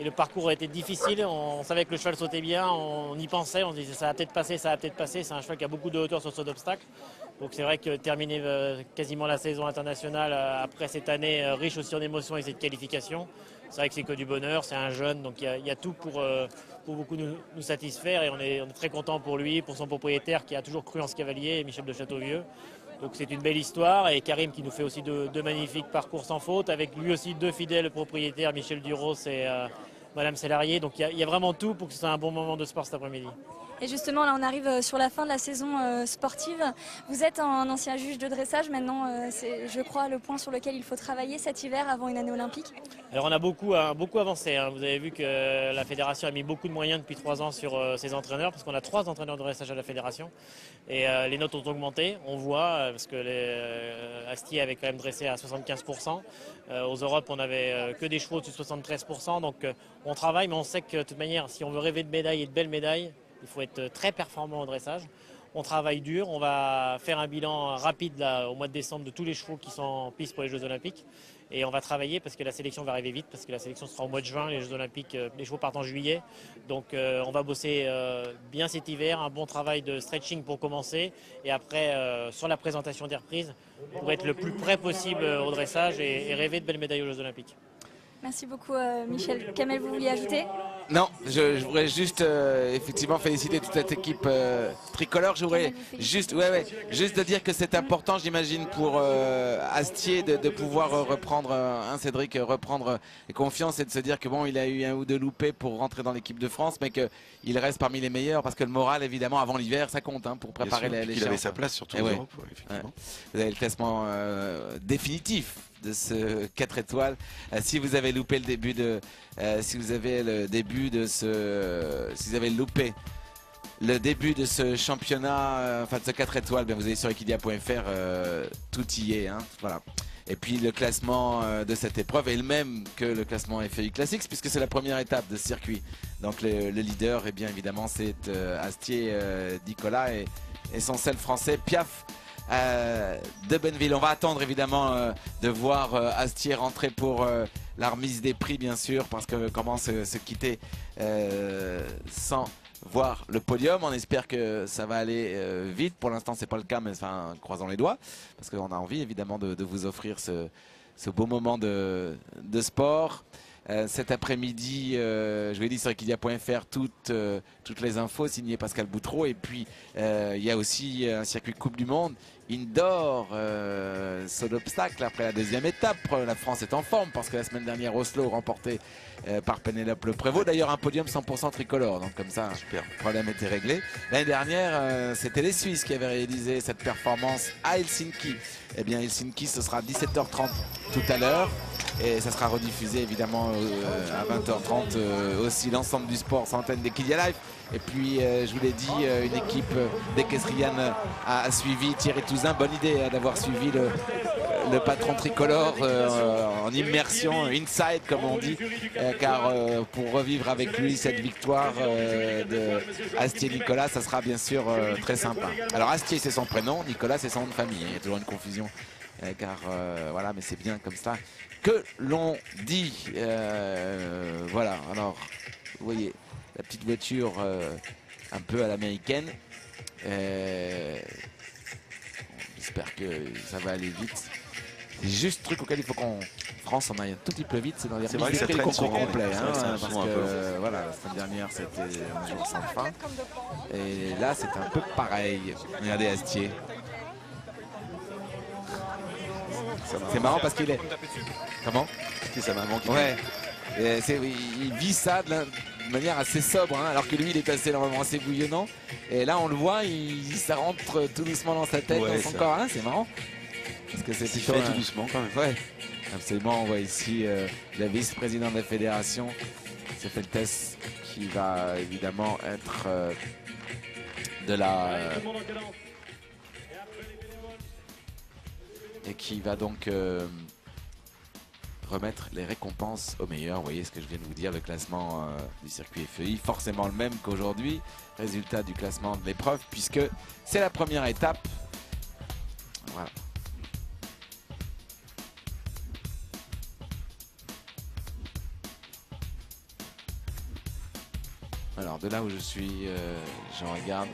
le parcours a été difficile. On savait que le cheval sautait bien, on y pensait, on se disait ça va peut-être passer, ça va peut-être passer. C'est un cheval qui a beaucoup de hauteur sur ce d'obstacle. Donc c'est vrai que terminer quasiment la saison internationale après cette année riche aussi en émotions et cette qualification, c'est vrai que c'est que du bonheur, c'est un jeune, donc il y a tout pour beaucoup nous satisfaire et on est très content pour lui, pour son propriétaire qui a toujours cru en ce cavalier, Michel de Châteauvieux. Donc c'est une belle histoire et Karim qui nous fait aussi de magnifiques parcours sans faute, avec lui aussi 2 fidèles propriétaires, Michel Duros et Madame Sélarié. Donc il y a vraiment tout pour que ce soit un bon moment de sport cet après-midi. Et justement, là, on arrive sur la fin de la saison sportive. Vous êtes un ancien juge de dressage. Maintenant, c'est, je crois, le point sur lequel il faut travailler cet hiver avant une année olympique. Alors, on a beaucoup avancé. Hein. Vous avez vu que la fédération a mis beaucoup de moyens depuis 3 ans sur ses entraîneurs, parce qu'on a 3 entraîneurs de dressage à la fédération. Et les notes ont augmenté. On voit, parce que Astier avait quand même dressé à 75%. Aux Europes, on n'avait que des chevaux au-dessus de 73%. Donc, on travaille, mais on sait que de toute manière, si on veut rêver de médailles et de belles médailles, il faut être très performant au dressage. On travaille dur, on va faire un bilan rapide là, au mois de décembre de tous les chevaux qui sont en piste pour les Jeux Olympiques. Et on va travailler parce que la sélection va arriver vite, parce que la sélection sera au mois de juin, les Jeux Olympiques, les chevaux partent en juillet. Donc on va bosser bien cet hiver, un bon travail de stretching pour commencer. Et après, sur la présentation des reprises, pour être le plus près possible au dressage et rêver de belles médailles aux Jeux Olympiques. Merci beaucoup Michel. Kamel, vous vouliez ajouter ? Non, je voudrais juste effectivement féliciter toute cette équipe tricolore. Je voudrais juste de dire que c'est important, j'imagine, pour Astier de pouvoir reprendre, Cédric, reprendre confiance et de se dire que bon, il a eu un ou deux loupés pour rentrer dans l'équipe de France, mais qu'il reste parmi les meilleurs parce que le moral, évidemment, avant l'hiver, ça compte hein, pour préparer les Il avait sa place surtout en Europe, effectivement. Vous avez le classement définitif de ce 4 étoiles. Si vous avez loupé le début de si vous avez loupé le début de ce championnat, enfin de ce 4 étoiles, bien vous allez sur equidia.fr, tout y est. Hein, voilà. Et puis le classement de cette épreuve est le même que le classement FAI Classics puisque c'est la première étape de ce circuit. Donc le leader, bien évidemment, c'est Astier, Nicolas et son seul français, Piaf. De Benneville. On va attendre évidemment de voir Astier rentrer pour la remise des prix bien sûr parce que comment se quitter sans voir le podium. On espère que ça va aller vite. Pour l'instant c'est pas le cas mais enfin croisons les doigts parce qu'on a envie évidemment de vous offrir ce beau moment de sport. Cet après-midi, je vous l'ai dit sur equidia.fr, toutes les infos signées Pascal Boutreau. Et puis, il y a aussi un circuit Coupe du Monde indoor, saut d'obstacle après la deuxième étape. La France est en forme parce que la semaine dernière, Oslo remporté par Pénélope Le Prévost. D'ailleurs, un podium 100% tricolore. Donc comme ça, super. Le problème était réglé. L'année dernière, c'était les Suisses qui avaient réalisé cette performance à Helsinki. Eh bien, Helsinki, ce sera 17h30 tout à l'heure. Et ça sera rediffusé évidemment à 20h30 aussi l'ensemble du sport sur l'antenne d'Equidia Live. Et puis je vous l'ai dit, une équipe d'Equestrian a suivi Thierry Touzin. Bonne idée d'avoir suivi le patron tricolore en immersion, inside comme on dit, car pour revivre avec lui cette victoire de Astier-Nicolas, ça sera bien sûr très sympa. Alors Astier c'est son prénom, Nicolas c'est son nom de famille, il y a toujours une confusion. Car voilà, mais c'est bien comme ça que l'on dit. Voilà, alors vous voyez la petite voiture un peu à l'américaine. J'espère que ça va aller vite. C'est juste truc auquel il faut qu'on France on aille un tout petit peu vite, c'est dans les remises des prix le concours complet. Hein, parce que voilà, la semaine dernière c'était un jour sans fin. Et là c'est un peu pareil. Regardez Astier. C'est marrant parce qu'il est... Comment ? C'est sa maman qui... Ouais. Il vit ça de manière assez sobre, hein, alors que lui il est assez normalement assez bouillonnant. Et là on le voit, ça rentre tout doucement dans sa tête, dans son corps. Hein, c'est marrant. Parce que c'est fait tout doucement quand même. Ouais. Absolument, on voit ici la vice-présidente de la fédération, Feltes, qui va évidemment être de la... et qui va donc remettre les récompenses aux meilleurs. Vous voyez ce que je viens de vous dire, le classement du circuit FEI, forcément le même qu'aujourd'hui. Résultat du classement de l'épreuve, puisque c'est la première étape. Voilà. Alors de là où je suis, je regarde.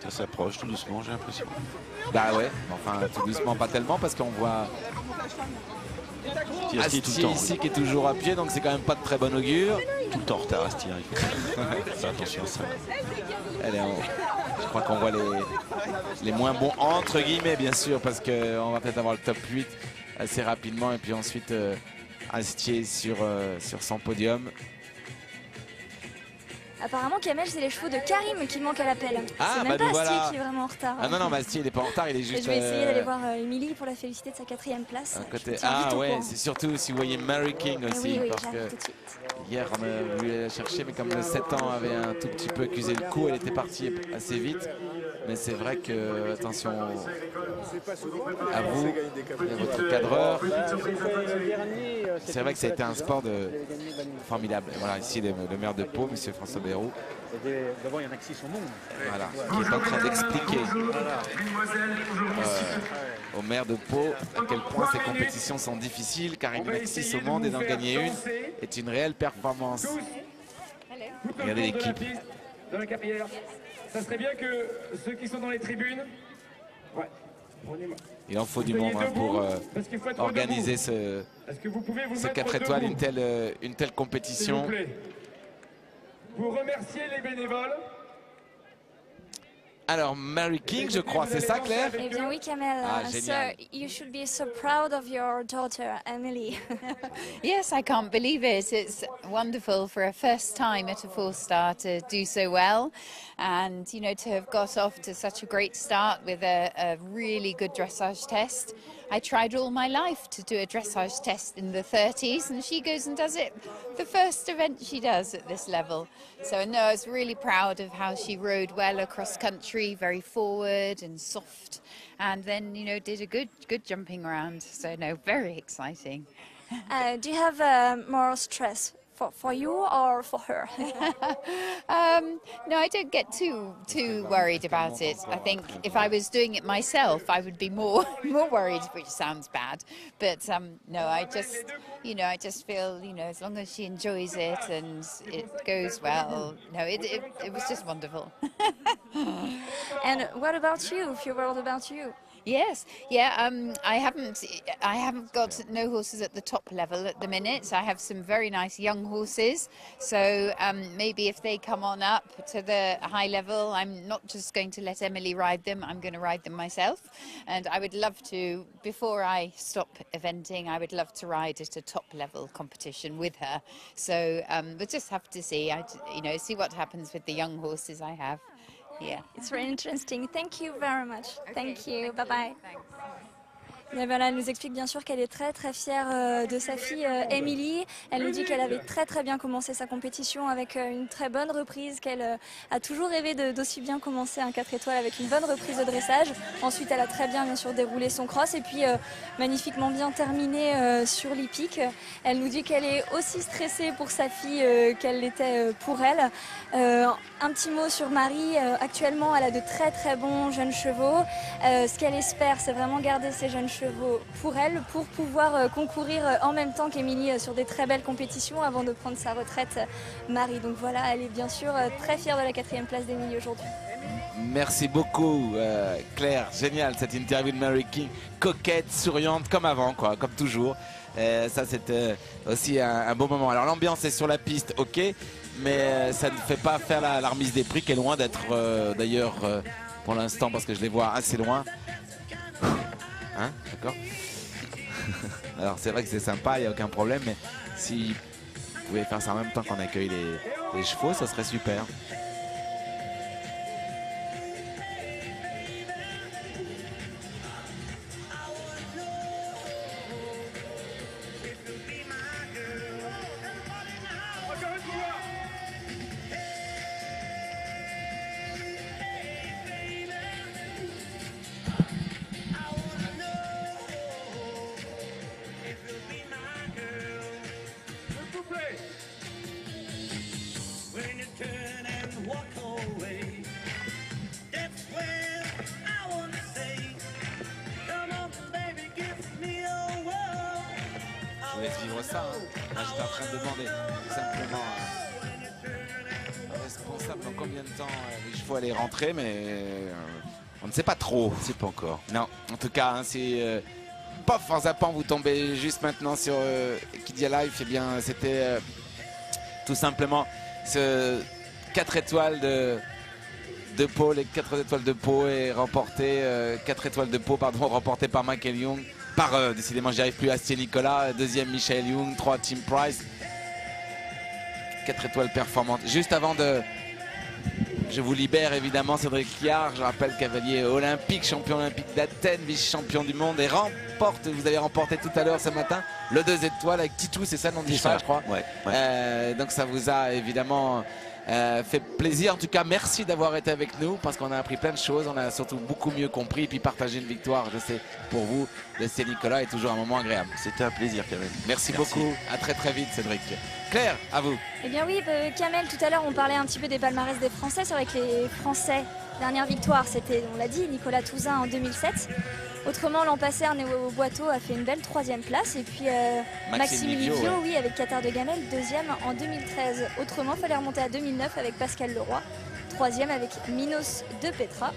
Ça s'approche tout doucement, j'ai l'impression. Bah ouais, enfin tout doucement, pas tellement, parce qu'on voit Astier tout le temps, ici qui est toujours à pied, donc c'est quand même pas de très bon augure. Tout le temps en retard, Astier. Faire attention à ça. Je crois qu'on voit les moins bons, entre guillemets, bien sûr, parce qu'on va peut-être avoir le top 8 assez rapidement, et puis ensuite Astier sur son podium. Apparemment, Kamel, c'est les chevaux de Karim qui manquent à l'appel. Ah, c'est bah même pas nous Astier voilà. qui est vraiment en retard. Ah non, non, Astier, il n'est pas en retard, il est Et juste... je vais essayer d'aller voir Émilie pour la féliciter de sa 4e place. Côté... Ah ouais, c'est surtout si vous voyez Mary King aussi, oui, parce que hier on a voulu la chercher, mais comme le 7 ans avait un tout petit peu accusé le coup, elle était partie assez vite. Mais c'est vrai que, attention à vous et votre cadreur, c'est vrai que ça a été un sport formidable. Et voilà, ici le maire de Pau, M. François Bayrou, D'abord, il y en a que 6 au monde. voilà, qui est en train d'expliquer au maire de Pau à quel point ces compétitions sont difficiles, car il n'y en a que 6 au monde et d'en gagner une est une réelle performance. Regardez l'équipe. Dans la capillaire. Ça serait bien que ceux qui sont dans les tribunes... Ouais. Il en faut du monde pour organiser ce 4 étoiles, une telle compétition. Pour remercier les bénévoles. Alors, Mary King, je crois, c'est ça, Claire? Eh bien oui, Kamel. génial. So you should be so proud of your daughter, Emily. Yes, I can't believe it. It's wonderful for a first time at a 4-star to do so well. And, you know, to have got off to such a great start with a really good dressage test. I tried all my life to do a dressage test in the 30s, and she goes and does it the first event she does at this level. So no, I was really proud of how she rode well across country, very forward and soft, and then, you know, did a good jumping around. So no, very exciting. Do you have more stress for you or for her? No, I don't get too worried about it. I think if I was doing it myself, I would be more worried, which sounds bad. But no, I just feel, you know, as long as she enjoys it and it goes well, no, it was just wonderful. And what about you? A few words about you. Yes, yeah. I haven't got no horses at the top level at the minute. I have some very nice young horses. So maybe if they come on up to the high level, I'm not just going to let Emily ride them. I'm going to ride them myself. And I would love to, before I stop eventing, I would love to ride at a top level competition with her. So we'll just have to see. See what happens with the young horses I have. Yeah. It's very interesting. Thank you very much. Okay, thank you. Bye bye. Thanks. Et voilà, elle nous explique bien sûr qu'elle est très très fière de sa fille Emily. Elle nous dit qu'elle avait très bien commencé sa compétition avec une très bonne reprise, qu'elle a toujours rêvé d'aussi bien commencer un 4 étoiles avec une bonne reprise de dressage. Ensuite, elle a très bien sûr déroulé son cross et puis magnifiquement bien terminé sur l'hippique. Elle nous dit qu'elle est aussi stressée pour sa fille qu'elle l'était pour elle. Un petit mot sur Marie. Actuellement, elle a de très bons jeunes chevaux. Ce qu'elle espère, c'est vraiment garder ces jeunes chevaux pour elle, pour pouvoir concourir en même temps qu'Émilie sur des très belles compétitions avant de prendre sa retraite, Marie. Donc voilà, elle est bien sûr très fière de la 4e place d'Émilie aujourd'hui. Merci beaucoup, Claire. Génial cette interview de Mary King, coquette, souriante comme avant, quoi, comme toujours. Ça, c'était aussi un beau moment. Alors l'ambiance est sur la piste, ok, mais ça ne fait pas faire la remise des prix, qui est loin d'être d'ailleurs pour l'instant, parce que je les vois assez loin. Hein, d'accord. Alors c'est vrai que c'est sympa, il n'y a aucun problème, mais si vous pouvez faire ça en même temps qu'on accueille les chevaux, ça serait super. vivre ça. Hein. Là, j'étais en train de demander tout simplement responsable dans combien de temps les chevaux allaient rentrer, mais on ne sait pas trop. On ne sait pas encore. Non, en tout cas, hein, c'est pof, en zappant, vous tombez juste maintenant sur Equidia Live. Eh bien, c'était tout simplement ce 4 étoiles de Pau, les 4 étoiles de Pau et remporté 4 étoiles de Pau, pardon, remporté par Michael Young, par décidément j'y arrive plus, Astier Nicolas, deuxième Michael Young, 3 Tim Price. 4 étoiles performantes. Juste avant de... Je vous libère évidemment Cédric Liard, je rappelle cavalier olympique, champion olympique d'Athènes, vice-champion du monde et remporte, vous avez remporté tout à l'heure ce matin, le 2 étoiles avec Titou, c'est ça le nom du cheval je crois. Ouais. Donc ça vous a évidemment fait plaisir. En tout cas, merci d'avoir été avec nous parce qu'on a appris plein de choses. On a surtout beaucoup mieux compris. Et puis partager une victoire, je sais, pour vous, de Astier Nicolas est toujours un moment agréable. C'était un plaisir, Kamel. Merci beaucoup. À très très vite, Cédric. Claire, à vous. Eh bien oui, Kamel, tout à l'heure, on parlait un petit peu des palmarès des Français. C'est vrai que les Français, dernière victoire, c'était, on l'a dit, Nicolas Touzin en 2007. Autrement, l'an passé, Arnaud Boiteau a fait une belle 3e place. Et puis Maxime Livio, ouais. Oui, avec Qatar de Gamel, 2e en 2013. Autrement, il fallait remonter à 2009 avec Pascal Leroy, 3e avec Minos de Petra.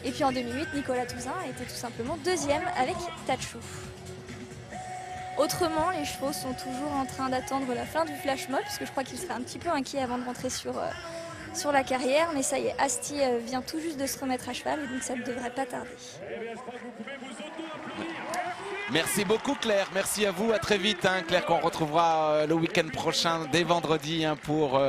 Et puis en 2008, Nicolas Touzin était tout simplement 2e avec Tachou. Autrement, les chevaux sont toujours en train d'attendre la fin du flash mob, parce que je crois qu'ils seraient un petit peu inquiets avant de rentrer sur la carrière. Mais ça y est, Astier vient tout juste de se remettre à cheval, et donc ça ne devrait pas tarder. Merci beaucoup Claire, merci à vous, à très vite hein, Claire, qu'on retrouvera le week-end prochain dès vendredi hein, pour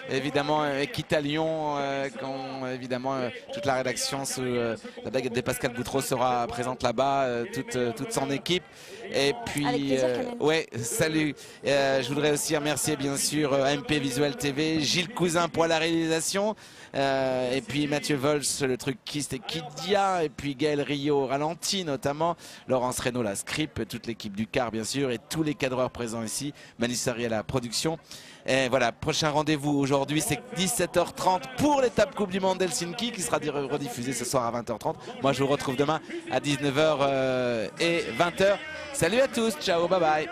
évidemment Equitalion, quand évidemment toute la rédaction sous la baguette de Pascal Boutreau sera présente là-bas, toute son équipe. Et puis, ouais, salut. Je voudrais aussi remercier bien sûr MP Visual TV, Gilles Cousin pour la réalisation, et puis Mathieu Vols, le truc Kist et Kidia, et puis Gaël Rio ralenti notamment, Laurence Reynaud la script, toute l'équipe du car bien sûr, et tous les cadreurs présents ici, Manissari à la production. Et voilà, prochain rendez-vous aujourd'hui, c'est 17h30 pour l'étape Coupe du Monde d'Helsinki qui sera rediffusée ce soir à 20h30. Moi, je vous retrouve demain à 19h et 20h. Salut à tous, ciao, bye bye.